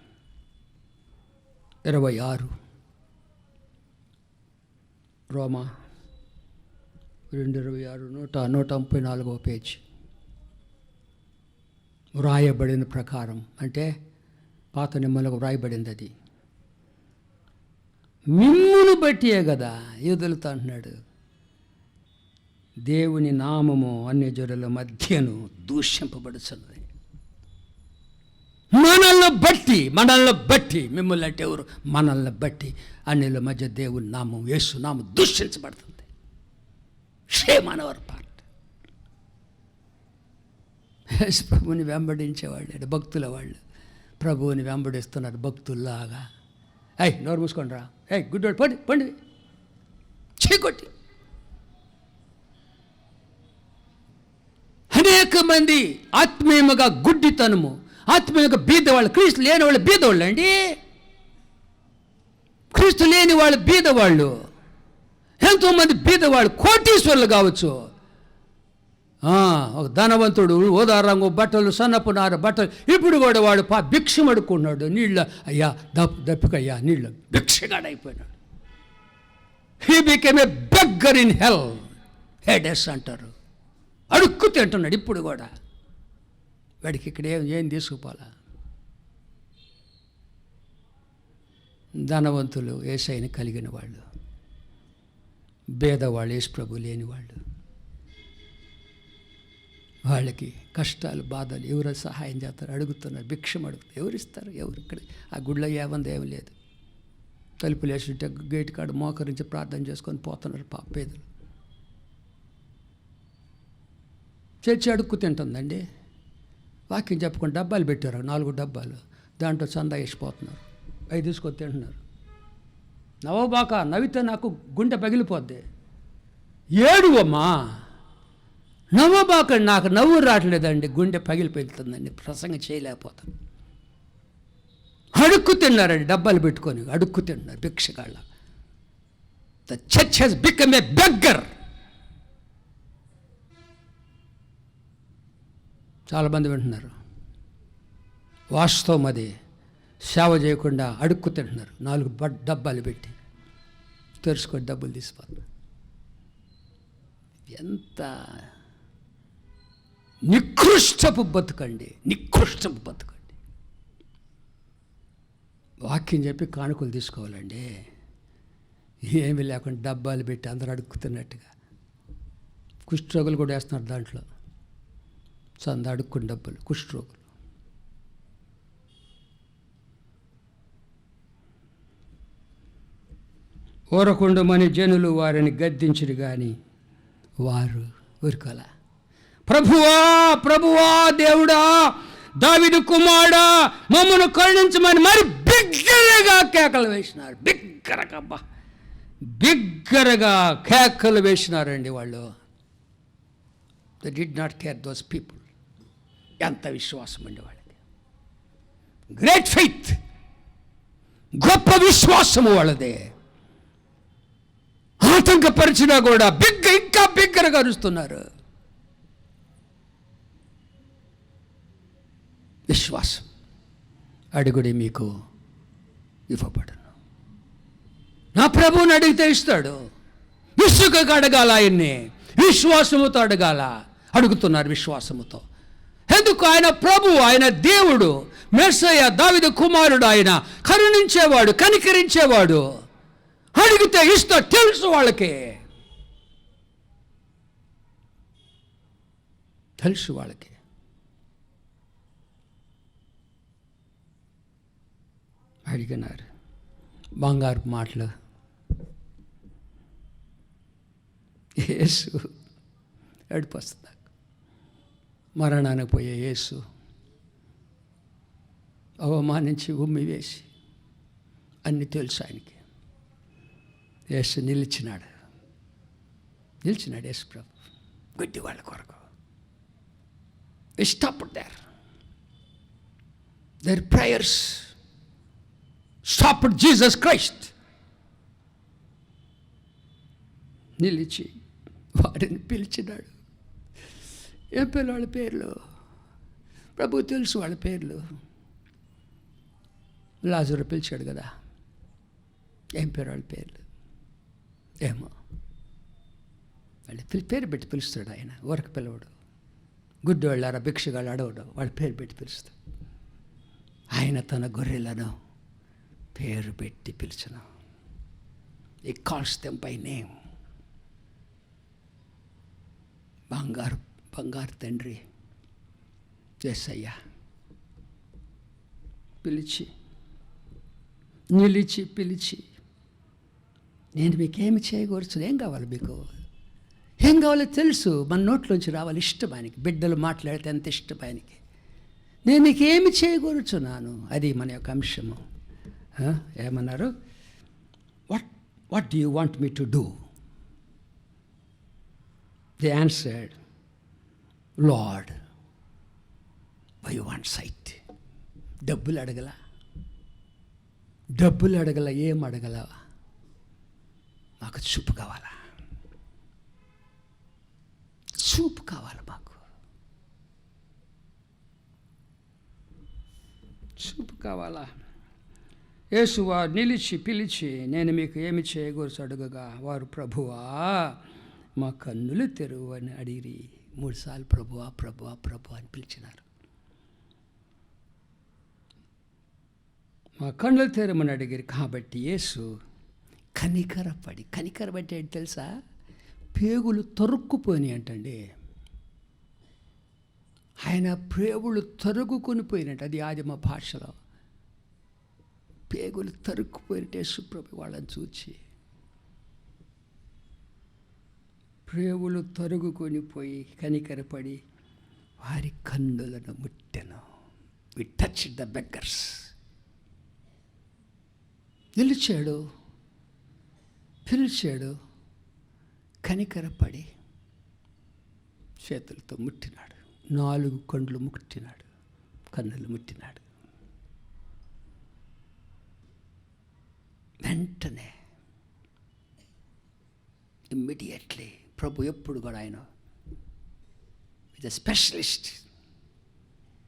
26. రోమా 2:26 134వ పేజీ. వ్రాయబడిన ప్రకారం అంటే పాత నిమ్మలకు వ్రాయబడింది. అది మిమ్మును బట్టియే కదా యూదులతో అంటున్నాడు. దేవుని నామము అన్యజనుల మధ్యను దూషింపబడుతున్నది. మనల్ని బట్టి మిమ్మల్ని అంటే ఎవరు? మనల్ని బట్టి అన్యుల మధ్య దేవుని నామం, యేసు నామం దూషించబడుతుంది. Shame on our part. యేసు ప్రభువుని వెంబడించేవాళ్ళు, భక్తుల వాళ్ళు ప్రభువుని వెంబడిస్తున్నారు భక్తుల్లాగా. నోరు మూసుకోండి రా, గుడ్డోడు పండి చీకొట్టి. అనేక మంది ఆత్మీయముగా గుడ్డితనము, ఆత్మీయంగా బీదవాళ్ళు, క్రీస్తు లేని వాళ్ళు బీదవాళ్ళు అండి. క్రీస్తు లేని వాళ్ళు బీదవాళ్ళు. ఎంతోమంది బీదవాళ్ళు కోటీశ్వరులు కావచ్చు. ఒక ధనవంతుడు ఓదారంగు బట్టలు, సన్నపు నార బట్టలు. ఇప్పుడు కూడా వాడు భిక్షం అడుక్కున్నాడు. నీళ్ళు అయ్యా దప్పికయ్యా నీళ్ళు భిక్షగాడైపోయినాడు. He became a beggar in hell. Hades అంటారు. అడుక్కు తింటున్నాడు ఇప్పుడు కూడా. వాడికి ఇక్కడ ఏం తీసుకుపోలా. ధనవంతులు యేసయ్యని కలిగిన వాళ్ళు, భేదవాళ్ళు యేసు ప్రభు లేని వాళ్ళు. వాళ్ళకి కష్టాలు, బాధలు ఎవరు సహాయం చేస్తారు? అడుగుతున్నారు, భిక్షం అడుగుతారు. ఎవరు ఇస్తారు? ఎవరు? ఇక్కడ ఆ గుడిలో ఏం లేదు. తలుపులు వేసుంటే గేటు కాడ మోకరించి ప్రార్థన చేసుకొని పోతున్నారు పేదలు. చర్చి అడుక్కు తింటుందండి. వాక్యం చెప్పుకొని డబ్బాలు పెట్టారు, 4 డబ్బాలు. దాంట్లో చందా వేసిపోతున్నారు. అవి తీసుకొని తింటున్నారు. నవ్వబాక, నవ్వితే నాకు గుండె పగిలిపోద్ది. ఏడువమ్మా, నవ్వబాక, నాకు నవ్వు రావట్లేదండి, గుండె పగిలిపోతుందండి, ప్రసంగం చేయలేకపోతాను. అడుక్కు తిన్నారండి, డబ్బాలు పెట్టుకొని అడుక్కు తిన్నారు భిక్షగాళ్ళ. The church has become a beggar. చాలామంది వింటున్నారు. వాస్తవం అది. సేవ చేయకుండా అడుక్కు తింటున్నారు. 4 డబ్బాలు పెట్టి తెరుచుకొని డబ్బులు తీసిపోతున్నారు. ఎంత నికృష్టపు బతుకండి, నికృష్టపు బతుకండి. వాక్యం చెప్పి కానుకలు తీసుకోవాలండి. ఏమీ లేకుండా డబ్బాలు పెట్టి అందరూ అడుక్కుతున్నట్టుగా. కుష్ఠరోగులు కూడా వేస్తున్నారు దాంట్లో. చంద అడుక్కుని డబ్బులు, కుష్ఠరోగులు. ఊరకుండమని జనులు వారిని గద్దించిరు కానీ వారు ఊరుకోలా. ప్రభువా ప్రభువా, దేవుడా, దావీదు కుమారుడా, మమ్మను కరుణించమని మరి బిగ్గరగా కేకలు వేసినారు. బిగ్గరగా కేకలు వేసినారండి వాళ్ళు. They did not care those people. ఎంత విశ్వాసం అండి వాళ్ళకి. గ్రేట్ ఫెయిత్, గొప్ప విశ్వాసము వాళ్ళదే. ఆటంకపరిచినా కూడా ఇంకా బిగ్గరగా అరుస్తున్నారు. విశ్వాసం. అడుగుడి మీకు ఇవ్వబడును. నా ప్రభువుని అడిగితే ఇస్తాడు. విసుగగా అడగాల, ఆయన్ని విశ్వాసముతో అడగాల. అడుగుతున్నారు విశ్వాసముతో. ఎందుకు? ఆయన ప్రభు, ఆయన దేవుడు, మెస్సయ్య, దావీదు కుమారుడు. ఆయన కరుణించేవాడు, కనికరించేవాడు. అడిగితే ఇస్తా, తెలుసు వాళ్ళకి, తెలుసు వాళ్ళకి. అడిగినారు బంగారు మాటలు. యేసు ఏడుపు వస్తుంది నాకు. మరణానికి పోయే యేసు అవమానించి ఉమ్మి వేసి అన్నీ తెలుసు ఆయనకి. యేసు నిలిచినాడు యేసు ప్రభు గుడ్డి వాళ్ళ కొరకు. Stopped there prayers stopped Jesus Christ. నిలిచి వారిని పిలిచినాడు. ఏం పేరు వాళ్ళ పేర్లు? ప్రభు తెలుసు వాళ్ళ పేర్లు. లాజరు పిలిచాడు కదా, ఏం పేరు వాళ్ళ పేర్లు? ఏమో వాళ్ళ పేరు పెట్టి పిలుస్తాడు ఆయన. ఊరకు పిలవడు. గుడ్డోళ్ళారా భిక్షగాళ్ళు అడవడు, వాళ్ళ పేరు పెట్టి పిలుస్తాడు. ఆయన తన గొర్రెలను పేరు పెట్టి పిలిచను. ఈ కాల్స్ దెమ్ బై నేమ్. బంగారు తండ్రి యేసయ్యా పిలిచి నిలిచి పిలిచి, నేను మీకేమి చేయకూడదు, ఏం కావాలి మీకు, ఏం కావాలో తెలుసు. మన నోట్లోంచి రావాలి. ఇష్టం ఆయనకి. బిడ్డలు మాట్లాడితే ఎంత ఇష్టం ఆయనకి. నేను మీకు ఏమి చేయకూర్చున్నాను, అది మన యొక్క అంశము. ఏమన్నారు? What do you want me to do? They answered, Lord why you want sight. డబ్బులు అడగల, ఏం అడగల, మాకు చూపు కావాలా, చూపు కావాలి, మాకు చూపు కావాలా. యేసు వారు నిలిచి పిలిచి, నేను మీకు ఏమి చేయకూడదు అడుగగా, వారు ప్రభువా మా కన్నులు తెరువు అని అడిగిరి. 3 సార్లు ప్రభువా ప్రభువా ప్రభు అని పిలిచినారు. మా కన్నులు తెరమని అడిగిరి. కాబట్టి యేసు కనికరపడి ఏంటి తెలుసా? పేగులు తరుక్కుపోయినాయి అంటండి. ఆయన పేగులు తరుగుకొని పోయినట్టు, అది ఆదిమ భాషలో. పేగులు తరుక్కుపోయినట్టు యేసుప్రభు వాళ్ళని చూచి, ప్రేవులు తరుగుకొని పోయి కనికరపడి వారి కన్నులను ముట్టెను. We touch the beggars. నిలిచాడు, పిలిచాడు, కనికరపడి చేతులతో ముట్టినాడు. 4 కండ్లు ముట్టినాడు, కన్నులు ముట్టినాడు. వెంటనే ఇమ్మీడియట్లీ ప్రభు ఎప్పుడు కూడా ఆయన is a specialist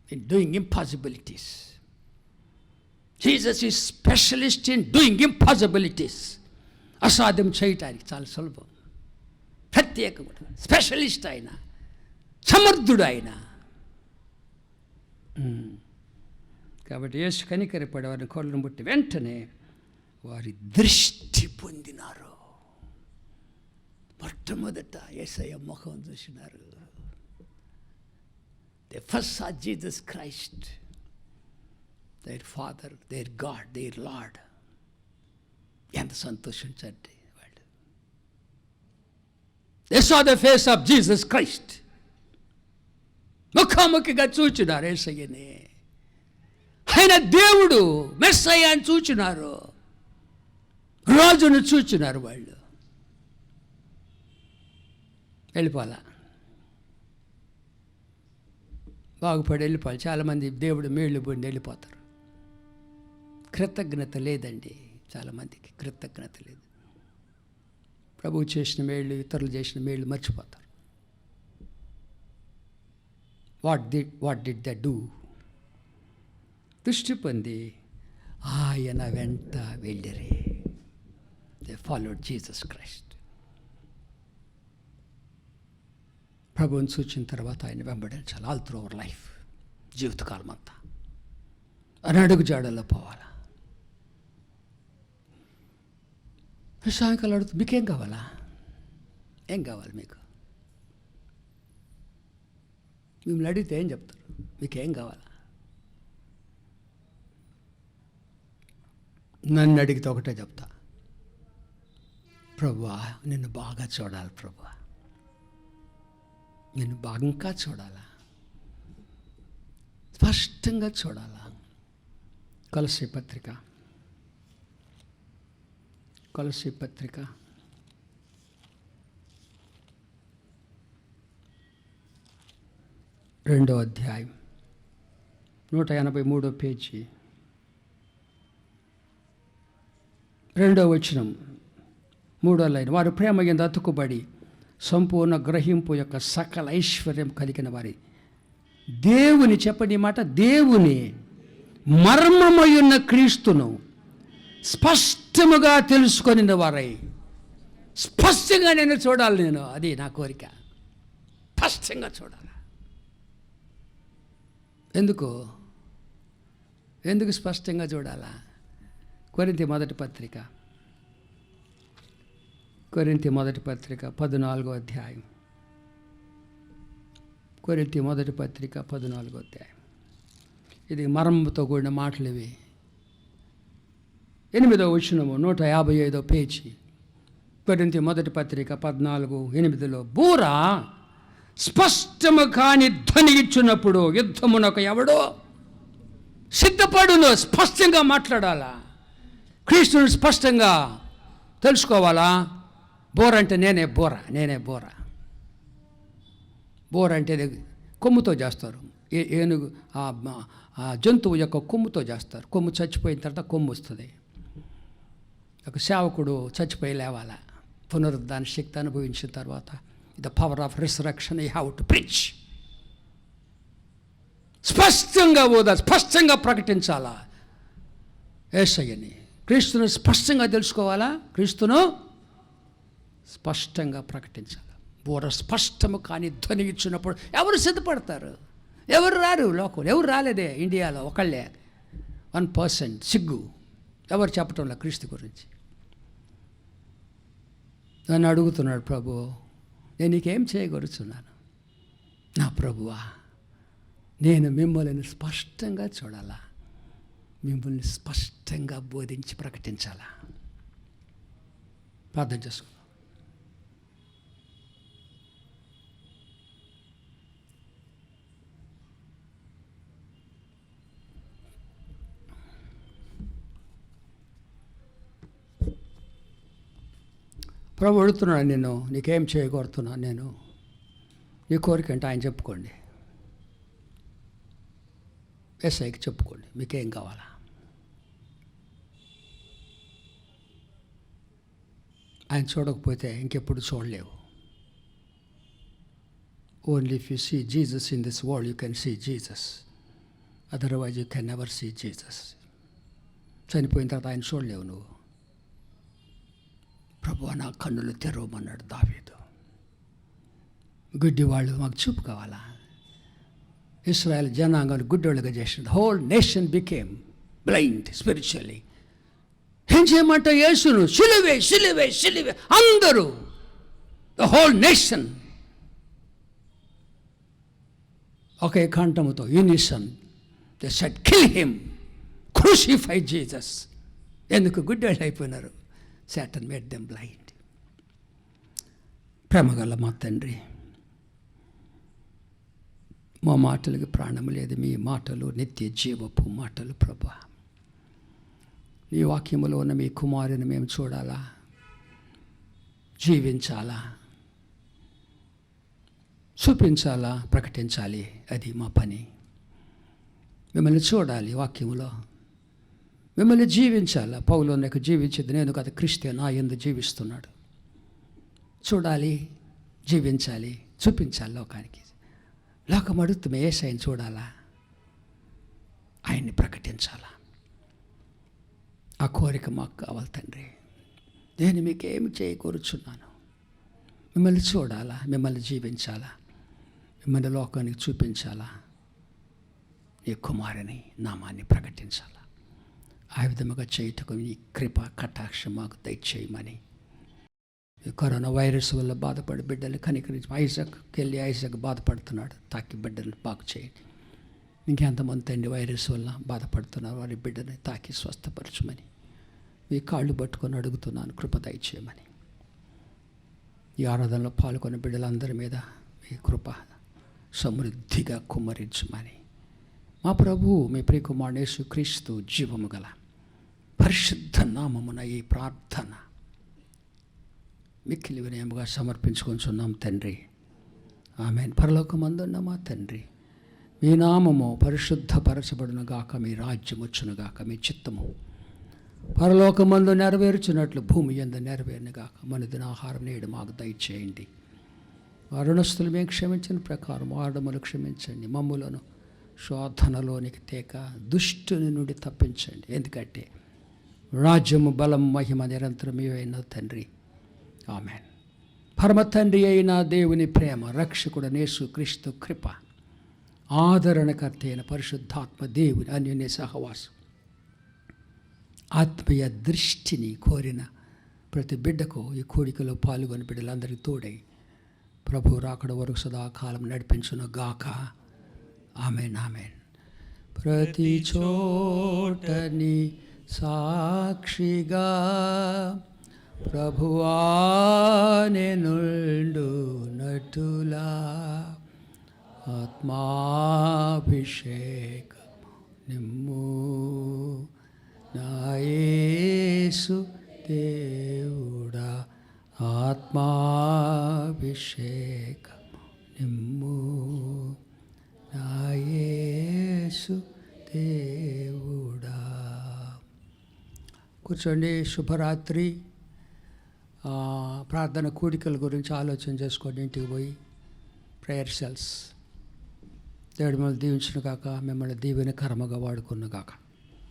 in doing impossibilities. Jesus is specialist in doing impossibilities. అసాధ్యం చేయటానికి చాలా సులభం. ప్రత్యేకంగా స్పెషలిస్ట్ ఆయన, సమర్థుడు ఆయన. కాబట్టి యేసు కనికరపడి వారిని కోళ్ళను బట్టి వెంటనే వారి దృష్టి పొందినారు. మొట్టమొదట యేసయ్య ముఖం చూసినారు. They first saw Jesus Christ, their father, their God, their Lord. ఎంత సంతోషించండి వాళ్ళు. They saw the face of Jesus Christ. ముఖాముఖిగా చూచినారు యేసయ్యని. ఆయన దేవుడు, మెస్సయ్య అని చూచినారు, రాజును చూచినారు. వాళ్ళు వెళ్ళిపోవాలా, బాగుపడి వెళ్ళిపోవాలి. చాలామంది దేవుడు మేళ్ళు పొంది వెళ్ళిపోతారు. కృతజ్ఞత లేదండి చాలామందికి, కృతజ్ఞత లేదు. ప్రభువు చేసిన మేళ్ళు, ఇతరులు చేసిన మేళ్ళు మర్చిపోతారు. What did they do? దృష్టి పొంది ఆయన వెంట వెళ్ళిరి. They followed Jesus Christ. ప్రభువుని చూచిన తర్వాత ఆయన వెంబడించాలి ఆల్ త్రూ అవర్ లైఫ్, జీవితకాలం అంతా అని అడుగు జాడల్లో పోవాలా. సాయంకాలం అడుగుతుంది, మీకేం కావాలా? ఏం కావాలి మీకు? మిమ్మల్ని అడిగితే ఏం చెప్తారు? మీకేం కావాలా? నన్ను అడిగితే ఒకటే చెప్తా, ప్రభువా నిన్ను బాగా చూడాలి, ప్రభువా నిన్ను బాగా చూడాలా, స్పష్టంగా చూడాలా. కొలస్సీ పత్రిక 2వ అధ్యాయం 183వ పేజీ 2వ వచనం 3వ లైన్. వారు ప్రేమ యందు అతుకుబడి సంపూర్ణ గ్రహింపు యొక్క సకల ఐశ్వర్యం కలిగిన వారి దేవుని, చెప్పని మాట, దేవుని మర్మమయున్న క్రీస్తును స్పష్టముగా తెలుసుకొని వారై. స్పష్టంగా నేను చూడాలి, నేను అది నా కోరిక, స్పష్టంగా చూడాలి. ఎందుకు స్పష్టంగా చూడాలా? కొరింథీ మొదటి పత్రిక 14వ అధ్యాయం. కొరింథీ మొదటి పత్రిక 14వ అధ్యాయం. ఇది మర్మంతో కూడిన మాటలు ఇవి. 8వ వచనము 155వ పేజీ. కొరింథీ మొదటి పత్రిక 14:8. బూర స్పష్టము కాని ధ్వని ఇచ్చినప్పుడు యుద్ధమునకు ఎవడో సిద్ధపడును. స్పష్టంగా మాట్లాడాలా, క్రీస్తుని స్పష్టంగా తెలుసుకోవాలా. బోర అంటే నేనే బోర. బోర అంటే కొమ్ముతో చేస్తారు. ఏనుగు ఆ జంతువు యొక్క కొమ్ముతో చేస్తారు. కొమ్ము చచ్చిపోయిన తర్వాత కొమ్ము వస్తుంది. ఒక సేవకుడు చచ్చిపోయి లేవాలా, పునరుద్ధాన శక్తి అనుభవించిన తర్వాత, the power of resurrection you have to preach. స్పష్టంగా స్పష్టంగా ప్రకటించాలా యేసయ్యని. క్రీస్తును స్పష్టంగా తెలుసుకోవాలా, క్రీస్తును స్పష్టంగా ప్రకటించాలి. బోర స్పష్టము కానీ ధ్వని ఇచ్చినప్పుడు ఎవరు సిద్ధపడతారు? ఎవరు రారు లోకంలో. ఎవరు రాలేదే ఇండియాలో, ఒకళ్ళే 1%. సిగ్గు, ఎవరు చెప్పటంలో క్రీస్తు గురించి. నన్ను అడుగుతున్నాడు, ప్రభు నేను నీకేం చేయగలుగుతున్నాను? నా ప్రభువా, నేను మిమ్మల్ని స్పష్టంగా చూడాలా, మిమ్మల్ని స్పష్టంగా బోధించి ప్రకటించాలా. ప్రార్థన చేసుకుందాం. ప్రభు అడుగుతున్నాను, నేను నీకేం చేయగలుగుతున్నాను? నేను నీ కోరిక అంటే ఆయన చెప్పుకోండి, యేసయ్యకి చెప్పుకోండి, మీకేం కావాలా? ఆయన చూడకపోతే ఇంకెప్పుడు చూడలేవు. Only if you see Jesus in this world you can see Jesus, otherwise you can never see Jesus. చనిపోయిన తర్వాత ఆయన చూడలేవు నువ్వు. ప్రభువా నా కన్నులు తెరవమన్నాడు దావీదు. గుడ్డి వాళ్ళు మాకు చూపు కావాలా? ఇశ్రాయేల్ జనాంగాన్ని గుడ్డోళ్ళుగా చేసింది. Whole nation became blind spiritually. ఏం చేయమంటే యేసును సిలువే సిలువే సిలువే అందరూ, ద హోల్ నేషన్ ఒకే కంఠముతో unison they said kill him, crucify Jesus. ఎందుకు? గుడ్డోళ్ళు అయిపోయినారు. Satan made them blind. ప్రేమగల మా తండ్రి, మా మాటలకు ప్రాణం లేదు, మీ మాటలు నిత్య జీవపు మాటలు. ప్రభువా, నీ వాక్యములో ఉన్న మీ కుమారుని మేము చూడాలా, జీవించాలా, చూపించాలా, ప్రకటించాలి. అది మా పని. మిమ్మల్ని చూడాలి వాక్యములో, మిమ్మల్ని జీవించాలా. పౌలు నాకు జీవించేది నేను కదా, క్రీస్తు నా యందు జీవిస్తున్నాడు. చూడాలి, జీవించాలి, చూపించాలి లోకానికి. లోకం అడుగుతుంది యేసయ్యని చూడాలా, ఆయన్ని ప్రకటించాలా. ఆ కోరిక మాకు కావాలి తండ్రి. నేను మీకేమి చేయకూరుచున్నాను, మిమ్మల్ని చూడాలా, మిమ్మల్ని జీవించాలా, మిమ్మల్ని లోకానికి చూపించాలా, నీ కుమారుని నామాన్ని ప్రకటించాలా. ఆ విధముగా చేయుటకు నీ కృప కటాక్షం మాకు దయచేయమని, ఈ కరోనా వైరస్ వల్ల బాధపడి బిడ్డలు కనికరించి ఐజాక్ బాధపడుతున్నాడు, తాకి బిడ్డలు బాగు చేయండి. ఇంకెంతమంది తండ్రి వైరస్ వల్ల బాధపడుతున్నారు, వారి బిడ్డని తాకి స్వస్థపరచమని మీ కాళ్ళు పట్టుకొని అడుగుతున్నాను, కృప దయచేయమని. ఈ ఆరాధనలో పాల్గొన్న బిడ్డలందరి మీద మీ కృప సమృద్ధిగా కుమ్మరించమని మా ప్రభువు మీ ప్రియకుమారుడు యేసుక్రీస్తు జీవము గల పరిశుద్ధ నామమున ఈ ప్రార్థన మిక్కిలి వినయముగా సమర్పించుకొంచున్నాం తండ్రి. ఆమేన్. పరలోకమందున్న మా తండ్రి, మీ నామము పరిశుద్ధపరచబడును గాక, మీ రాజ్యం వచ్చును గాక, మీ చిత్తము పరలోకమందు నెరవేర్చినట్లు భూమి యందు నెరవేరును గాక. మనదిన ఆహారం నేడు మాకు దయచేయండి. రుణస్తులు మేము క్షమించిన ప్రకారం వాడములు క్షమించండి. మమ్ములను శోధనలోనికి తేక దుష్టుని నుండి తప్పించండి. ఎందుకంటే రాజ్యము, బలం, మహిమ నిరంతరం మీవైన తండ్రి. ఆమేన్. పరమ తండ్రి అయిన దేవుని ప్రేమ, రక్షకుడు యేసుక్రీస్తు కృప, ఆదరణకర్త అయిన పరిశుద్ధాత్మ దేవుని అన్యోన్య సహవాసం, ఆత్మీయ దృష్టిని కోరిన ప్రతి బిడ్డకు ఈ కోడికలో పాల్గొని బిడ్డలందరికీ తోడై ప్రభు రాకడ వరకు సదాకాలం నడిపించును గాక. ఆమేన్. ఆమేన్. ప్రతి చోటని సాక్షిగా ప్రభువా నేనుండు నటులా ఆత్మాభిషేకం నిమ్ము నా యేసు దేవుడా, ఆత్మాభిషేకం నిమ్ము నా యేసు దేవుడా. కూర్చోండి. శుభరాత్రి. ప్రార్థన కూడికల గురించి ఆలోచన చేసుకోండి. ఇంటికి పోయి ప్రేయర్ సెల్స్ దేవుడి మిమ్మల్ని దీవించును గాక, మిమ్మల్ని దీవెన కర్మగా వాడుకును గాక.